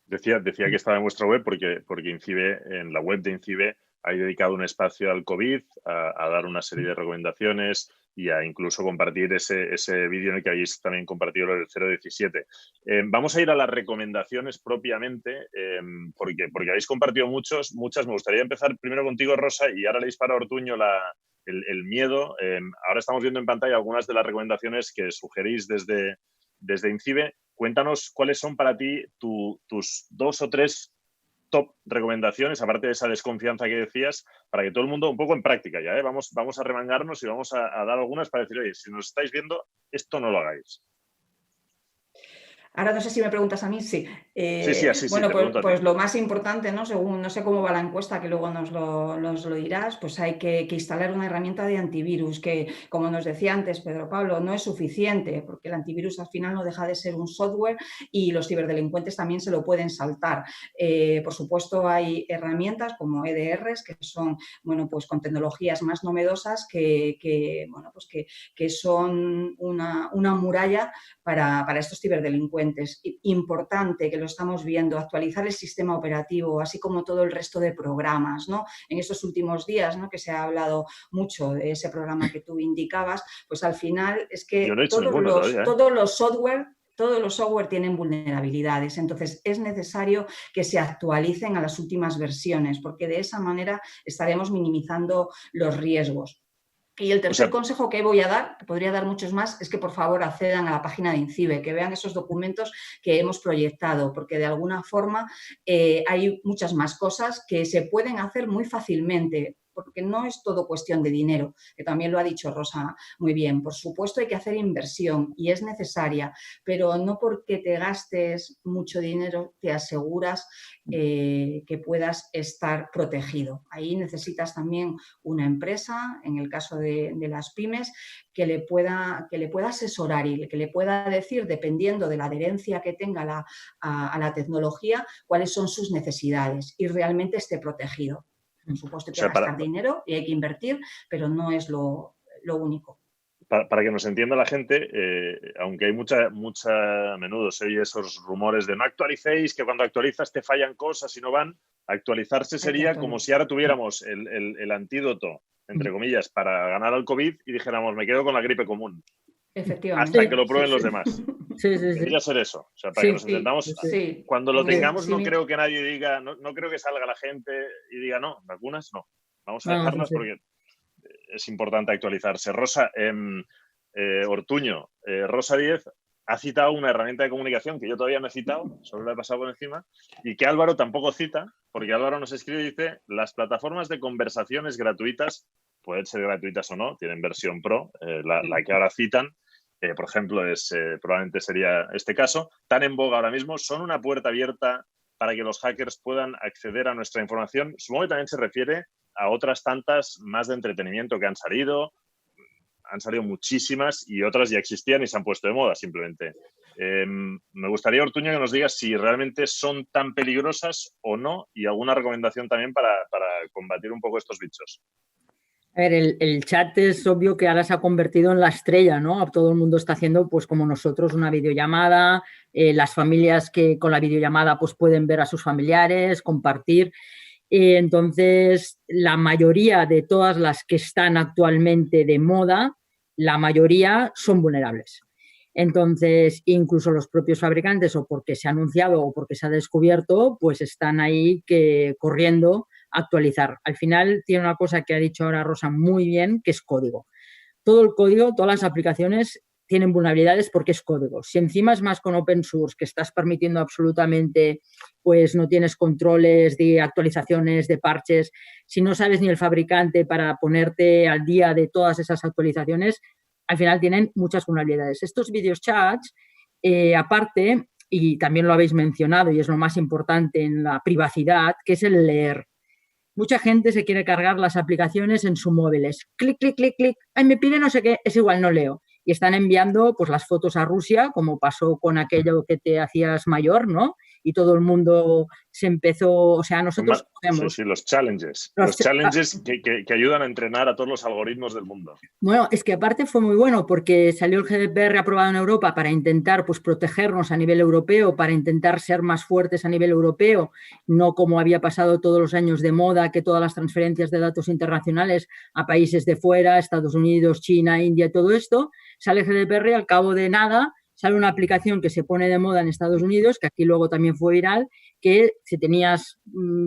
Decía que estaba en vuestra web porque INCIBE, en la web de INCIBE, hay dedicado un espacio al COVID, a dar una serie de recomendaciones y a incluso compartir ese vídeo en el que habéis también compartido lo del 017. Vamos a ir a las recomendaciones propiamente, porque habéis compartido muchas. Me gustaría empezar primero contigo, Rosa, y ahora le disparo a Ortuño el miedo. Ahora estamos viendo en pantalla algunas de las recomendaciones que sugerís desde INCIBE. Cuéntanos cuáles son para ti tus 2 o 3 top recomendaciones, aparte de esa desconfianza que decías, para que todo el mundo, un poco en práctica ya, vamos a remangarnos y vamos a dar algunas para decir, oye, si nos estáis viendo, esto no lo hagáis. Ahora no sé si me preguntas a mí, sí. Sí, bueno, te pues lo más importante, ¿no?, según, no sé cómo va la encuesta, que luego nos lo dirás, pues hay que instalar una herramienta de antivirus que, como nos decía antes Pedro Pablo, no es suficiente, porque el antivirus al final no deja de ser un software y los ciberdelincuentes también se lo pueden saltar. Por supuesto, hay herramientas como EDRs, que son, bueno, pues con tecnologías más novedosas que son una muralla para estos ciberdelincuentes. Importante, que lo estamos viendo, actualizar el sistema operativo, así como todo el resto de programas, ¿no? En estos últimos días, ¿no?, que se ha hablado mucho de ese programa que tú indicabas, pues al final es que todos los software tienen vulnerabilidades, entonces es necesario que se actualicen a las últimas versiones, porque de esa manera estaremos minimizando los riesgos. Y el tercer consejo que voy a dar, que podría dar muchos más, es que por favor accedan a la página de INCIBE, que vean esos documentos que hemos proyectado, porque de alguna forma hay muchas más cosas que se pueden hacer muy fácilmente, porque no es todo cuestión de dinero, que también lo ha dicho Rosa muy bien. Por supuesto hay que hacer inversión y es necesaria, pero no porque te gastes mucho dinero te aseguras que puedas estar protegido. Ahí necesitas también una empresa, en el caso de las pymes, que le pueda asesorar y que le pueda decir, dependiendo de la adherencia que tenga a la tecnología, cuáles son sus necesidades y realmente esté protegido. Por supuesto que hay que gastar dinero y hay que invertir, pero no es lo único. Para que nos entienda la gente, aunque hay a menudo se oye esos rumores de no actualicéis, que cuando actualizas te fallan cosas y no van, actualizarse sería como si ahora tuviéramos el antídoto, entre comillas, para ganar al COVID y dijéramos, me quedo con la gripe común. Efectivamente. Hasta que lo prueben los demás. Tendría que ser eso. O sea, para que nos entendamos, cuando lo tengamos no creo que nadie diga, no creo que salga la gente y diga, no, vacunas no. Vamos a dejarlas porque es importante actualizarse. Rosa, Ortuño, Rosa Díez ha citado una herramienta de comunicación que yo todavía no he citado, solo la he pasado por encima, y que Álvaro tampoco cita, porque Álvaro nos escribe y dice, las plataformas de conversaciones gratuitas, pueden ser gratuitas o no, tienen versión pro, la que ahora citan, por ejemplo, probablemente sería este caso, tan en boga ahora mismo, son una puerta abierta para que los hackers puedan acceder a nuestra información. Supongo que también se refiere a otras tantas más de entretenimiento que han salido muchísimas y otras ya existían y se han puesto de moda simplemente. Me gustaría, Ortuño, que nos digas si realmente son tan peligrosas o no y alguna recomendación también para combatir un poco estos bichos. A ver, el chat es obvio que ahora se ha convertido en la estrella, ¿no? Todo el mundo está haciendo, pues como nosotros, una videollamada, las familias que con la videollamada pues pueden ver a sus familiares, compartir. Entonces, la mayoría de todas las que están actualmente de moda, la mayoría son vulnerables. Entonces, incluso los propios fabricantes, o porque se ha anunciado o porque se ha descubierto, pues están ahí corriendo a actualizar. Al final, tiene una cosa que ha dicho ahora Rosa muy bien, que es código. Todo el código, todas las aplicaciones tienen vulnerabilidades porque es código. Si encima es más con open source, que estás permitiendo absolutamente, pues no tienes controles de actualizaciones, de parches, si no sabes ni el fabricante para ponerte al día de todas esas actualizaciones, al final tienen muchas vulnerabilidades. Estos videochats, aparte, y también lo habéis mencionado y es lo más importante en la privacidad, que es el leer. Mucha gente se quiere cargar las aplicaciones en sus móviles. Clic, clic, clic, clic. Ay, me pide no sé qué, es igual, no leo. Y están enviando pues las fotos a Rusia, como pasó con aquello que te hacías mayor, ¿no? Y todo el mundo se empezó, o sea, nosotros cogemos... Sí, los challenges. Los challenges que ayudan a entrenar a todos los algoritmos del mundo. Bueno, es que aparte fue muy bueno porque salió el GDPR aprobado en Europa para intentar pues protegernos a nivel europeo, para intentar ser más fuertes a nivel europeo, no como había pasado todos los años de moda, que todas las transferencias de datos internacionales a países de fuera, Estados Unidos, China, India, todo esto, sale el GDPR y al cabo de nada sale una aplicación que se pone de moda en Estados Unidos, que aquí luego también fue viral, que si tenías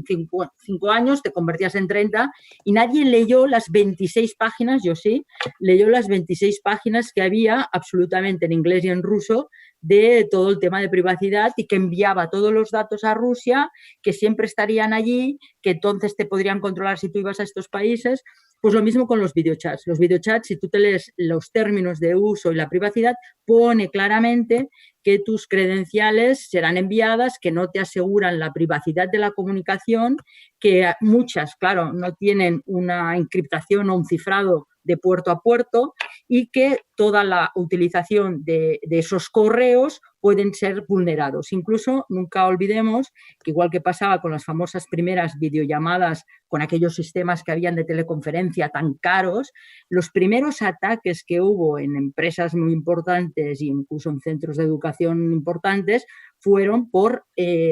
5 años te convertías en 30 y nadie leyó las 26 páginas, yo sí, leyó las 26 páginas que había absolutamente en inglés y en ruso de todo el tema de privacidad y que enviaba todos los datos a Rusia, que siempre estarían allí, que entonces te podrían controlar si tú ibas a estos países. Pues lo mismo con los videochats. Los videochats, si tú te lees los términos de uso y la privacidad, pone claramente que tus credenciales serán enviadas, que no te aseguran la privacidad de la comunicación, que muchas, claro, no tienen una encriptación o un cifrado de puerto a puerto y que toda la utilización de esos correos pueden ser vulnerados. Incluso nunca olvidemos que igual que pasaba con las famosas primeras videollamadas con aquellos sistemas que habían de teleconferencia tan caros, los primeros ataques que hubo en empresas muy importantes e incluso en centros de educación importantes fueron por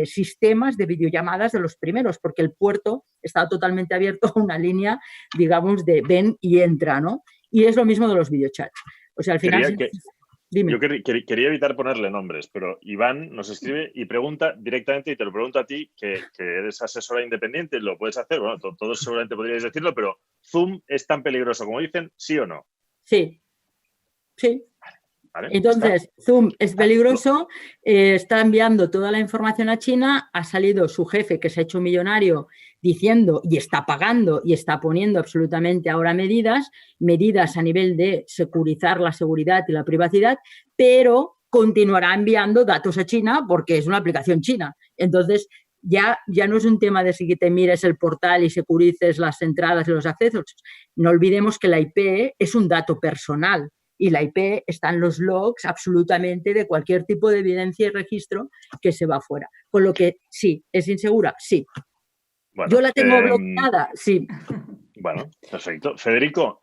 sistemas de videollamadas de los primeros, porque el puerto estaba totalmente abierto a una línea, digamos, de ven y entra, ¿no? Y es lo mismo de los videochats. O sea, al final... Dime. Yo quería evitar ponerle nombres, pero Iván nos escribe y pregunta directamente, y te lo pregunto a ti, que eres asesora independiente, lo puedes hacer, bueno, todos seguramente podríais decirlo, pero ¿Zoom es tan peligroso como dicen, sí o no? Sí. Sí. Vale, entonces, Zoom es peligroso, está enviando toda la información a China, ha salido su jefe que se ha hecho millonario diciendo y está pagando y está poniendo absolutamente ahora medidas a nivel de securizar la seguridad y la privacidad, pero continuará enviando datos a China porque es una aplicación china. Entonces, ya no es un tema de si te mires el portal y securices las entradas y los accesos. No olvidemos que la IP es un dato personal. Y la IP está en los logs absolutamente de cualquier tipo de evidencia y registro que se va fuera. Con lo que sí, ¿es insegura? Sí. Bueno, ¿yo la tengo bloqueada? Sí. Bueno, perfecto. Federico,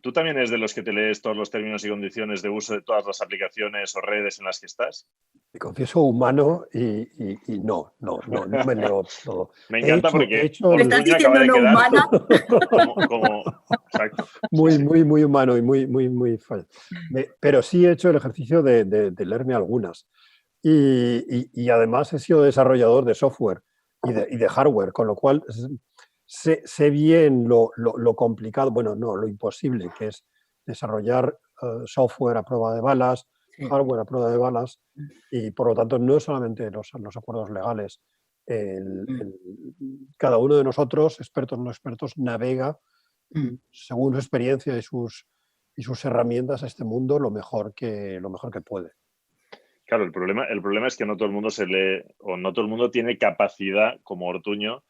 ¿tú también eres de los que te lees todos los términos y condiciones de uso de todas las aplicaciones o redes en las que estás? Me confieso humano y no me leo todo. Me encanta porque ¿me estás diciendo no humana? Exacto. Muy humano y muy falso. Pero sí he hecho el ejercicio de leerme algunas. Y además he sido desarrollador de software y de hardware, con lo cual sé bien lo complicado, bueno, no, lo imposible que es desarrollar software a prueba de balas, hardware a prueba de balas, y por lo tanto no solamente los acuerdos legales. Cada uno de nosotros, expertos o no expertos, navega según su experiencia y sus herramientas a este mundo lo mejor que puede. Claro, el problema es que no todo el mundo se lee o no todo el mundo tiene capacidad, como Ortuño,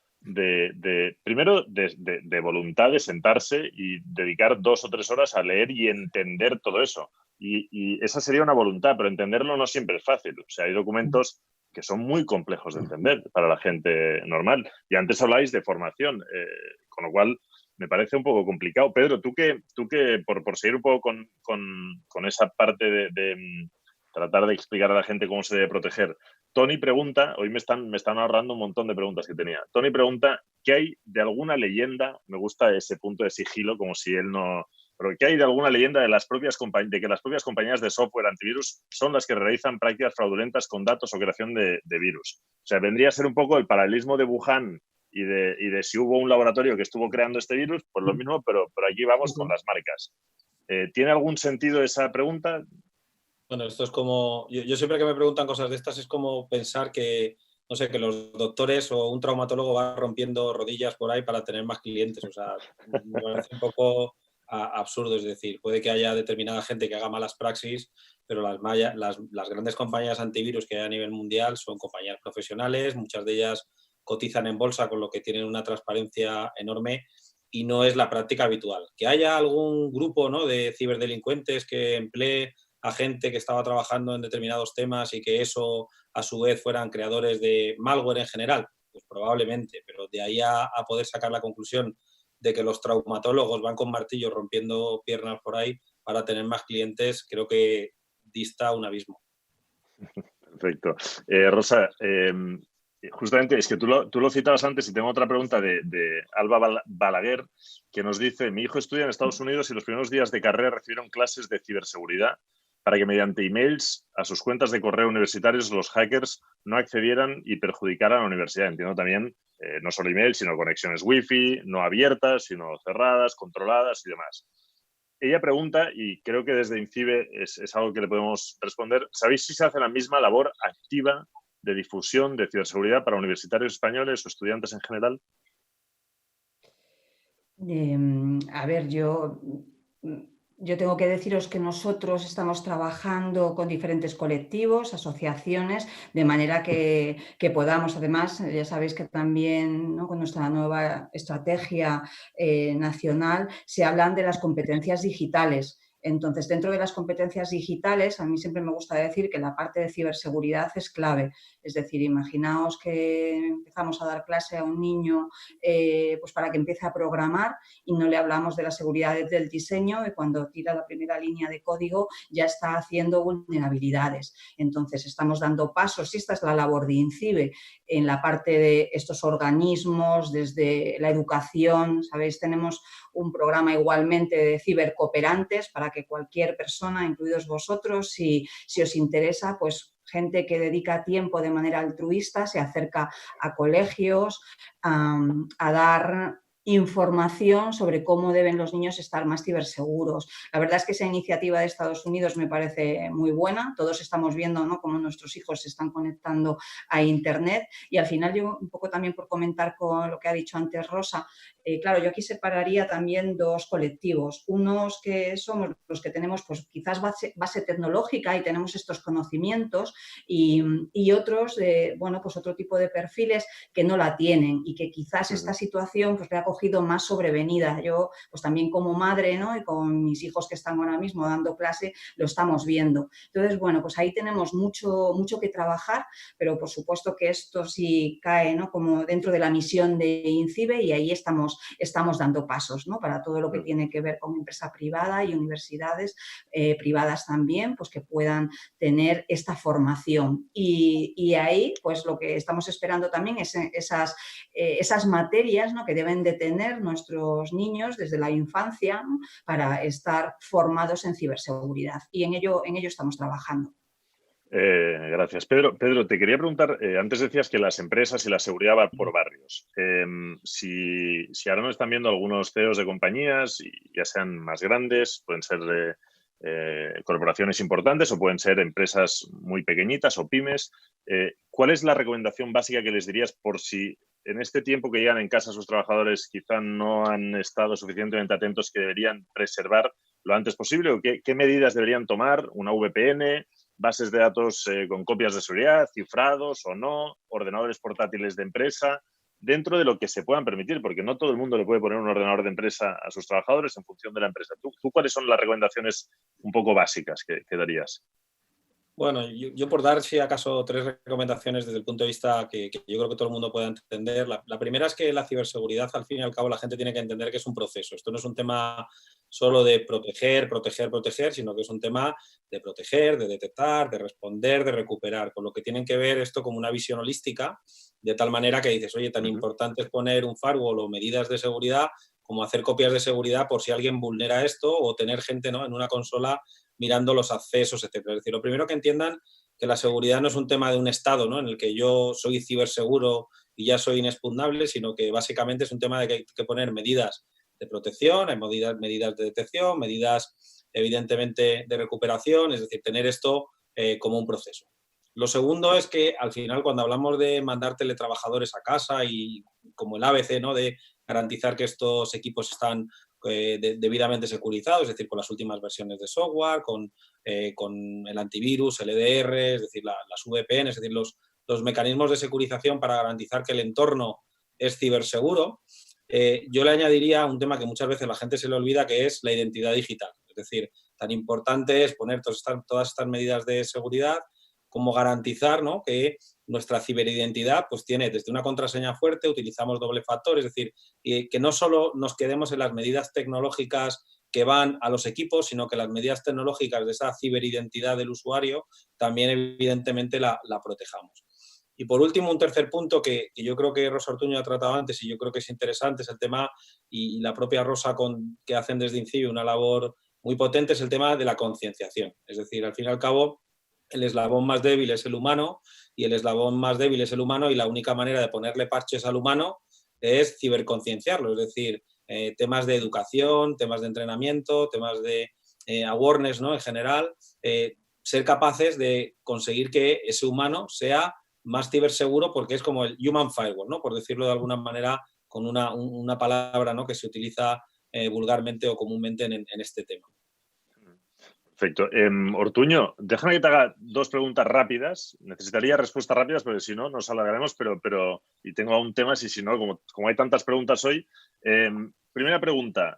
primero de voluntad de sentarse y dedicar 2 o 3 horas a leer y entender todo eso. Y esa sería una voluntad, pero entenderlo no siempre es fácil. O sea, hay documentos que son muy complejos de entender para la gente normal. Y antes habláis de formación, con lo cual me parece un poco complicado. Pedro, tú que por seguir un poco con esa parte de tratar de explicar a la gente cómo se debe proteger. Tony pregunta, hoy me están ahorrando un montón de preguntas que tenía. Tony pregunta, ¿qué hay de alguna leyenda? Me gusta ese punto de sigilo, como si él no... Pero ¿qué hay de alguna leyenda de que las propias compañías de software antivirus son las que realizan prácticas fraudulentas con datos o creación de virus? O sea, vendría a ser un poco el paralelismo de Wuhan y de si hubo un laboratorio que estuvo creando este virus, pues lo mismo, pero aquí vamos con las marcas. ¿Tiene algún sentido esa pregunta? Bueno, esto es como... Yo siempre que me preguntan cosas de estas es como pensar que, no sé, que los doctores o un traumatólogo va rompiendo rodillas por ahí para tener más clientes. O sea, me parece un poco absurdo. Es decir, puede que haya determinada gente que haga malas praxis, pero las grandes compañías antivirus que hay a nivel mundial son compañías profesionales, muchas de ellas cotizan en bolsa, con lo que tienen una transparencia enorme y no es la práctica habitual. Que haya algún grupo, ¿no?, de ciberdelincuentes que emplee a gente que estaba trabajando en determinados temas y que eso a su vez fueran creadores de malware en general, pues probablemente, pero de ahí a poder sacar la conclusión de que los traumatólogos van con martillos rompiendo piernas por ahí para tener más clientes, creo que dista un abismo. Perfecto. Rosa, justamente es que tú lo citabas antes y tengo otra pregunta de Alba Balaguer, que nos dice, mi hijo estudia en Estados Unidos y los primeros días de carrera recibieron clases de ciberseguridad para que mediante emails a sus cuentas de correo universitarios los hackers no accedieran y perjudicaran a la universidad. Entiendo también no solo emails, sino conexiones wifi, no abiertas, sino cerradas, controladas y demás. Ella pregunta, y creo que desde INCIBE es algo que le podemos responder, ¿sabéis si se hace la misma labor activa de difusión de ciberseguridad para universitarios españoles o estudiantes en general? A ver, yo tengo que deciros que nosotros estamos trabajando con diferentes colectivos, asociaciones, de manera que podamos, además, ya sabéis que también, ¿no?, con nuestra nueva estrategia nacional se hablan de las competencias digitales. Entonces, dentro de las competencias digitales, a mí siempre me gusta decir que la parte de ciberseguridad es clave. Es decir, imaginaos que empezamos a dar clase a un niño pues para que empiece a programar y no le hablamos de la seguridad del diseño y cuando tira la primera línea de código ya está haciendo vulnerabilidades. Entonces, estamos dando pasos y esta es la labor de INCIBE en la parte de estos organismos, desde la educación, ¿sabéis? Tenemos un programa igualmente de cibercooperantes para que cualquier persona, incluidos vosotros, si os interesa, pues gente que dedica tiempo de manera altruista se acerca a colegios a dar información sobre cómo deben los niños estar más ciberseguros. La verdad es que esa iniciativa de Estados Unidos me parece muy buena. Todos estamos viendo, ¿no?, cómo nuestros hijos se están conectando a Internet y al final yo un poco también por comentar con lo que ha dicho antes Rosa, claro, yo aquí separaría también 2 colectivos. Unos que somos los que tenemos pues quizás base tecnológica y tenemos estos conocimientos y otros, bueno, pues otro tipo de perfiles que no la tienen y que quizás esta situación pues le ha cogido más sobrevenida. Yo, pues también como madre, ¿no?, y con mis hijos que están ahora mismo dando clase, lo estamos viendo. Entonces, bueno, pues ahí tenemos mucho que trabajar, pero por supuesto que esto sí cae, ¿no?, como dentro de la misión de INCIBE y ahí estamos dando pasos, ¿no?, para todo lo que tiene que ver con empresa privada y universidades privadas también, pues que puedan tener esta formación. Y ahí, pues lo que estamos esperando también es esas materias, ¿no?, que deben de tener nuestros niños desde la infancia, ¿no?, para estar formados en ciberseguridad. Y en ello estamos trabajando. Gracias. Pedro, te quería preguntar, antes decías que las empresas y la seguridad va por barrios. Si ahora nos están viendo algunos CEOs de compañías, ya sean más grandes, pueden ser corporaciones importantes o pueden ser empresas muy pequeñitas o pymes, ¿cuál es la recomendación básica que les dirías por si en este tiempo que llegan en casa sus trabajadores quizá no han estado suficientemente atentos que deberían preservar lo antes posible? ¿O qué medidas deberían tomar? ¿Una VPN? ¿Bases de datos con copias de seguridad? ¿Cifrados o no? ¿Ordenadores portátiles de empresa? Dentro de lo que se puedan permitir, porque no todo el mundo le puede poner un ordenador de empresa a sus trabajadores en función de la empresa. ¿Tú cuáles son las recomendaciones un poco básicas que darías? Bueno, yo por dar, si acaso, 3 recomendaciones desde el punto de vista que yo creo que todo el mundo pueda entender. La primera es que la ciberseguridad, al fin y al cabo, la gente tiene que entender que es un proceso. Esto no es un tema solo de proteger, sino que es un tema de proteger, de detectar, de responder, de recuperar, con lo que tienen que ver esto como una visión holística, de tal manera que dices, oye, tan importante es poner un firewall o medidas de seguridad como hacer copias de seguridad por si alguien vulnera esto o tener gente, ¿no?, en una consola mirando los accesos, etc. Es decir, lo primero que entiendan que la seguridad no es un tema de un estado, ¿no?, en el que yo soy ciberseguro y ya soy inexpugnable, sino que básicamente es un tema de que hay que poner medidas de protección, hay medidas de detección, medidas evidentemente de recuperación, es decir, tener esto como un proceso. Lo segundo es que al final cuando hablamos de mandar teletrabajadores a casa y como el ABC, ¿no?, de garantizar que estos equipos están debidamente securizados, es decir, con las últimas versiones de software, con el antivirus, el EDR, es decir, las VPN, es decir, los mecanismos de securización para garantizar que el entorno es ciberseguro. Yo le añadiría un tema que muchas veces la gente se le olvida, que es la identidad digital. Es decir, tan importante es poner todas estas medidas de seguridad como garantizar, ¿no?, que nuestra ciberidentidad pues tiene desde una contraseña fuerte, utilizamos doble factor, es decir, que no solo nos quedemos en las medidas tecnológicas que van a los equipos, sino que las medidas tecnológicas de esa ciberidentidad del usuario también evidentemente la protejamos. Y por último, un tercer punto que yo creo que Rosa Ortuño ha tratado antes y yo creo que es interesante, es el tema, y la propia Rosa que hacen desde INCIBE una labor muy potente, es el tema de la concienciación. Es decir, al fin y al cabo, el eslabón más débil es el humano y el eslabón más débil es el humano y la única manera de ponerle parches al humano es ciberconcienciarlo, es decir, temas de educación, temas de entrenamiento, temas de awareness, ¿no?, en general, ser capaces de conseguir que ese humano sea más ciberseguro porque es como el human firewall, ¿no?, por decirlo de alguna manera con una palabra, ¿no?, que se utiliza vulgarmente o comúnmente en este tema. Perfecto. Ortuño, déjame que te haga 2 preguntas rápidas. Necesitaría respuestas rápidas porque si no nos alargaremos, pero y tengo aún temas y si no, como hay tantas preguntas hoy. Primera pregunta,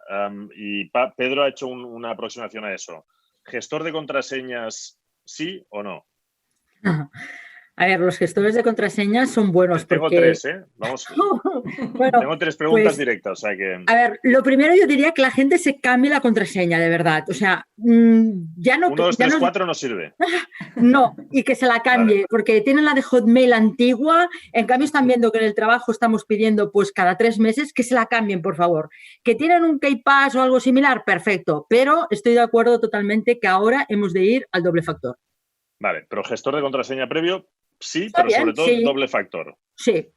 y Pedro ha hecho una aproximación a eso. ¿Gestor de contraseñas sí o no? A ver, los gestores de contraseñas son buenos Tengo porque... 3, ¿eh? Vamos. Bueno, tengo 3 preguntas pues, directas, o sea que... A ver, lo primero yo diría que la gente se cambie la contraseña, de verdad. O sea, ya no... 1, 2, 3, 4 no sirve. No, y que se la cambie, vale, porque tienen la de Hotmail antigua, en cambio están viendo que en el trabajo estamos pidiendo pues cada 3 meses que se la cambien, por favor. Que tienen un KeyPass o algo similar, perfecto, pero estoy de acuerdo totalmente que ahora hemos de ir al doble factor. Vale, pero gestor de contraseña previo... Sí, está pero bien, sobre todo sí. Doble factor. Sí,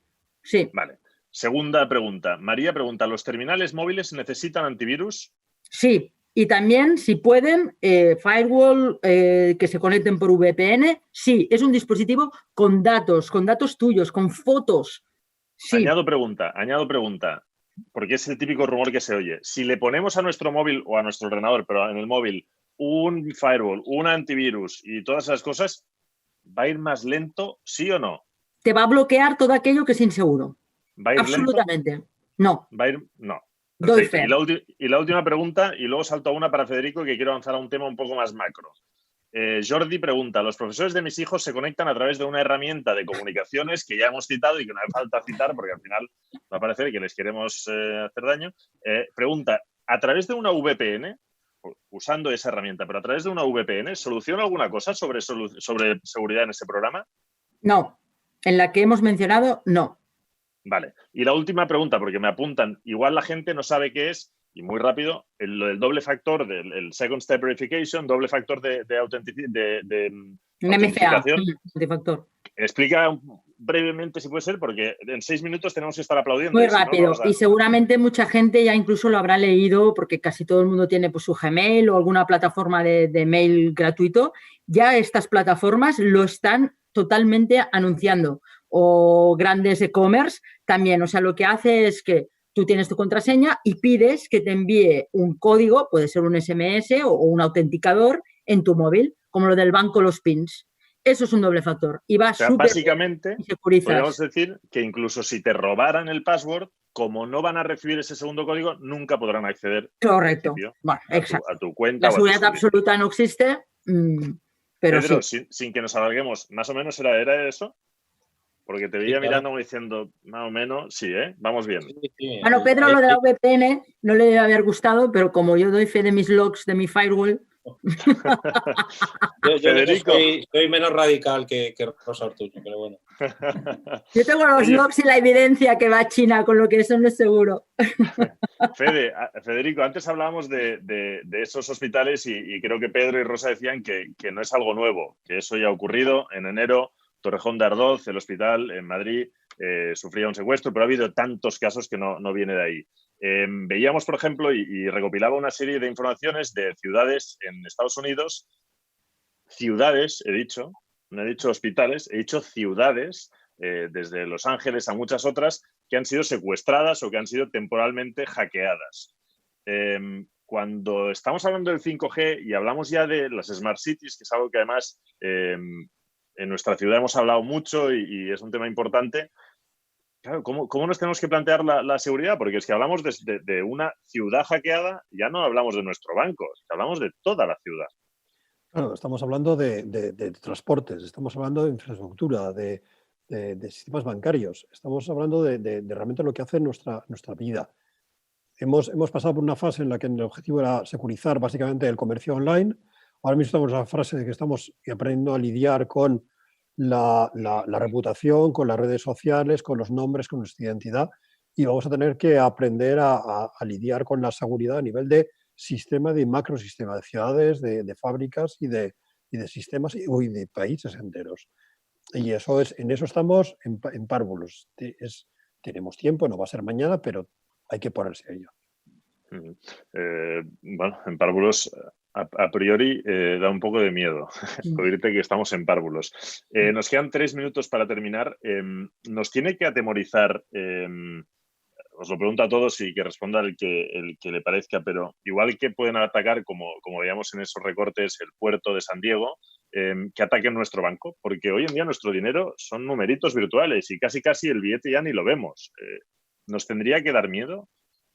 sí. Vale. Segunda pregunta. María pregunta, ¿los terminales móviles necesitan antivirus? Sí, y también, si pueden, firewall que se conecten por VPN. Sí, es un dispositivo con datos tuyos, con fotos. Sí. Añado pregunta, porque es el típico rumor que se oye. Si le ponemos a nuestro móvil o a nuestro ordenador, pero en el móvil, un firewall, un antivirus y todas esas cosas, ¿va a ir más lento, sí o no? Te va a bloquear todo aquello que es inseguro. ¿Va a ir absolutamente lento? No. ¿Va a ir? No. Doy fe. Y la última pregunta, y luego salto a una para Federico, que quiero avanzar a un tema un poco más macro. Jordi pregunta, los profesores de mis hijos se conectan a través de una herramienta de comunicaciones que ya hemos citado y que no hace falta citar porque al final va a parecer que les queremos hacer daño. Pregunta, ¿a través de una VPN, usando esa herramienta, pero a través de una VPN, ¿soluciona alguna cosa sobre seguridad en ese programa? No. En la que hemos mencionado, no. Vale. Y la última pregunta, porque me apuntan, igual la gente no sabe qué es, y muy rápido, el doble factor, el Second Step Verification, doble factor de autenticación. Multifactor. Explica brevemente si puede ser, porque en 6 minutos tenemos que estar aplaudiendo. Muy rápido. Y seguramente mucha gente ya incluso lo habrá leído, porque casi todo el mundo tiene pues, su Gmail o alguna plataforma de mail gratuito. Ya estas plataformas lo están totalmente anunciando. O grandes e-commerce también. O sea, lo que hace es que tú tienes tu contraseña y pides que te envíe un código, puede ser un SMS o un autenticador en tu móvil, como lo del banco, los PINs. Eso es un doble factor y va súper básicamente, bien. podríamos decir que incluso si te robaran el password, como no van a recibir ese segundo código, nunca podrán acceder. Correcto. Bueno, a tu cuenta. La seguridad absoluta no existe, pero Pedro, sí. sin que nos alarguemos, más o menos era eso. Porque te veía mirando como diciendo, más o menos, sí, vamos bien. Sí. Bueno, Pedro, lo de la VPN no le debe haber gustado, pero como yo doy fe de mis logs de mi firewall. Federico. Soy menos radical que Rosa Ortuño, pero bueno. Yo tengo los logs y la evidencia que va a China, con lo que eso no es seguro. Federico, antes hablábamos de esos hospitales y creo que Pedro y Rosa decían que no es algo nuevo, que eso ya ha ocurrido en enero. Torrejón de Ardoz, el hospital en Madrid, sufría un secuestro, pero ha habido tantos casos que no viene de ahí. Veíamos, por ejemplo, y recopilaba una serie de informaciones de ciudades en Estados Unidos. Ciudades, he dicho, no he dicho hospitales, he dicho ciudades, desde Los Ángeles a muchas otras, que han sido secuestradas o que han sido temporalmente hackeadas. Cuando estamos hablando del 5G y hablamos ya de las Smart Cities, que es algo que además en nuestra ciudad hemos hablado mucho y es un tema importante. Claro, ¿cómo nos tenemos que plantear la seguridad? Porque es que hablamos de una ciudad hackeada, ya no hablamos de nuestro banco, hablamos de toda la ciudad. Claro, estamos hablando de transportes, estamos hablando de infraestructura, de sistemas bancarios, estamos hablando de realmente lo que hace nuestra vida. Hemos pasado por una fase en la que el objetivo era securizar básicamente el comercio online. Ahora mismo estamos en la fase de que estamos aprendiendo a lidiar con la reputación, con las redes sociales, con los nombres, con nuestra identidad, y vamos a tener que aprender a lidiar con la seguridad a nivel de sistema, de macrosistema, de ciudades, de fábricas y de sistemas y de países enteros. Y en eso estamos en párvulos. Tenemos tiempo, no va a ser mañana, pero hay que ponerse a ello. Bueno, en párvulos a priori da un poco de miedo oírte que estamos en párvulos. Nos quedan 3 minutos para terminar. ¿Nos tiene que atemorizar? Os lo pregunto a todos y que responda el que le parezca, pero igual que pueden atacar, como veíamos en esos recortes, el puerto de San Diego, que ataquen nuestro banco, porque hoy en día nuestro dinero son numeritos virtuales y casi el billete ya ni lo vemos. ¿Nos tendría que dar miedo?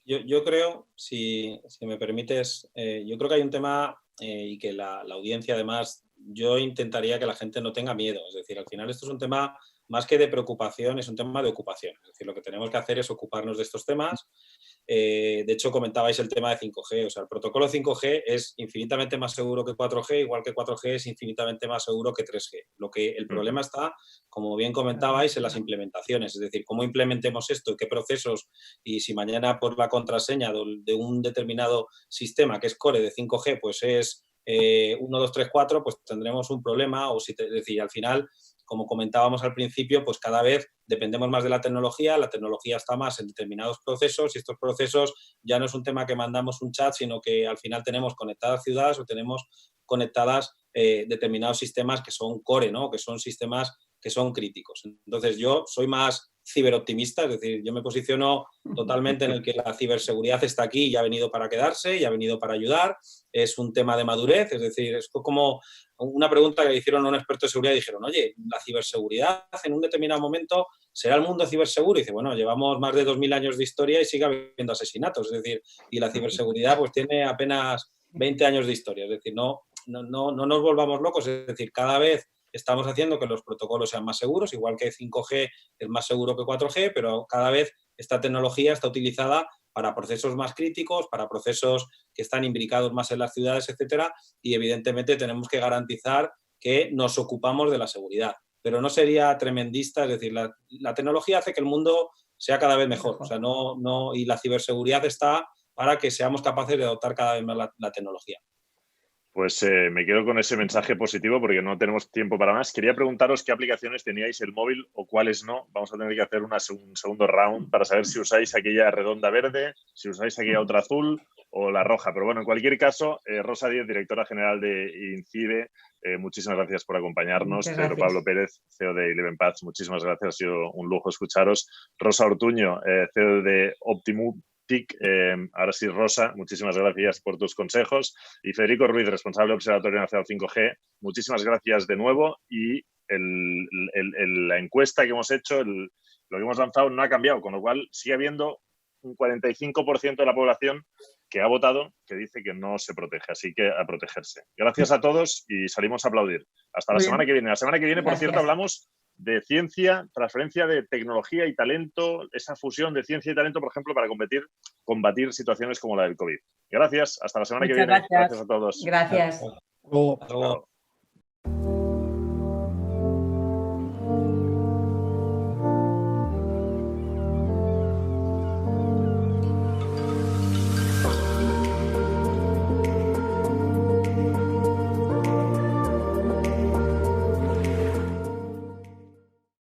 Yo creo, si me permites, yo creo que hay un tema y que la audiencia además, yo intentaría que la gente no tenga miedo. Es decir, al final esto es un tema más que de preocupación, es un tema de ocupación. Es decir, lo que tenemos que hacer es ocuparnos de estos temas. De hecho, comentabais el tema de 5G. O sea, el protocolo 5G es infinitamente más seguro que 4G, igual que 4G es infinitamente más seguro que 3G. El problema está, como bien comentabais, en las implementaciones. Es decir, cómo implementemos esto, qué procesos, y si mañana por la contraseña de un determinado sistema que es core de 5G, pues es 1, 2, 3, 4, pues tendremos un problema. Es decir, al final, como comentábamos al principio, pues cada vez dependemos más de la tecnología está más en determinados procesos y estos procesos ya no es un tema que mandamos un chat, sino que al final tenemos conectadas ciudades o tenemos conectadas determinados sistemas que son core, ¿no? Que son sistemas que son críticos. Entonces yo soy más ciberoptimista, es decir, yo me posiciono totalmente en el que la ciberseguridad está aquí y ha venido para quedarse y ha venido para ayudar. Es un tema de madurez, es decir, es como una pregunta que le hicieron a un experto de seguridad y dijeron, oye, la ciberseguridad en un determinado momento ¿será el mundo ciberseguro? Y dice, bueno, llevamos más de 2000 años de historia y sigue habiendo asesinatos, es decir, y la ciberseguridad pues tiene apenas 20 años de historia, es decir, no nos volvamos locos, es decir, cada vez estamos haciendo que los protocolos sean más seguros, igual que 5G es más seguro que 4G, pero cada vez esta tecnología está utilizada para procesos más críticos, para procesos que están imbricados más en las ciudades, etcétera, y evidentemente tenemos que garantizar que nos ocupamos de la seguridad. Pero no sería tremendista, es decir, la tecnología hace que el mundo sea cada vez mejor, o sea, y la ciberseguridad está para que seamos capaces de adoptar cada vez más la tecnología. Pues me quedo con ese mensaje positivo porque no tenemos tiempo para más. Quería preguntaros qué aplicaciones teníais el móvil o cuáles no. Vamos a tener que hacer un segundo round para saber si usáis aquella redonda verde, si usáis aquella otra azul o la roja. Pero bueno, en cualquier caso, Rosa Díez, directora general de INCIBE, muchísimas gracias por acompañarnos. Pedro Pablo Pérez, CEO de Eleven Paths, muchísimas gracias. Ha sido un lujo escucharos. Rosa Ortuño, CEO de Optimutic. Ahora sí, Rosa, muchísimas gracias por tus consejos. Y Federico Ruiz, responsable del Observatorio Nacional 5G, muchísimas gracias de nuevo. Y la encuesta que hemos hecho, lo que hemos lanzado no ha cambiado, con lo cual sigue habiendo un 45% de la población que ha votado, que dice que no se protege, así que a protegerse. Gracias a todos y salimos a aplaudir. Hasta la semana que viene. La semana que viene, por cierto, hablamos de ciencia, transferencia de tecnología y talento, esa fusión de ciencia y talento, por ejemplo, para combatir situaciones como la del COVID. Gracias, hasta la semana que viene. Gracias a todos. Gracias. Hasta luego.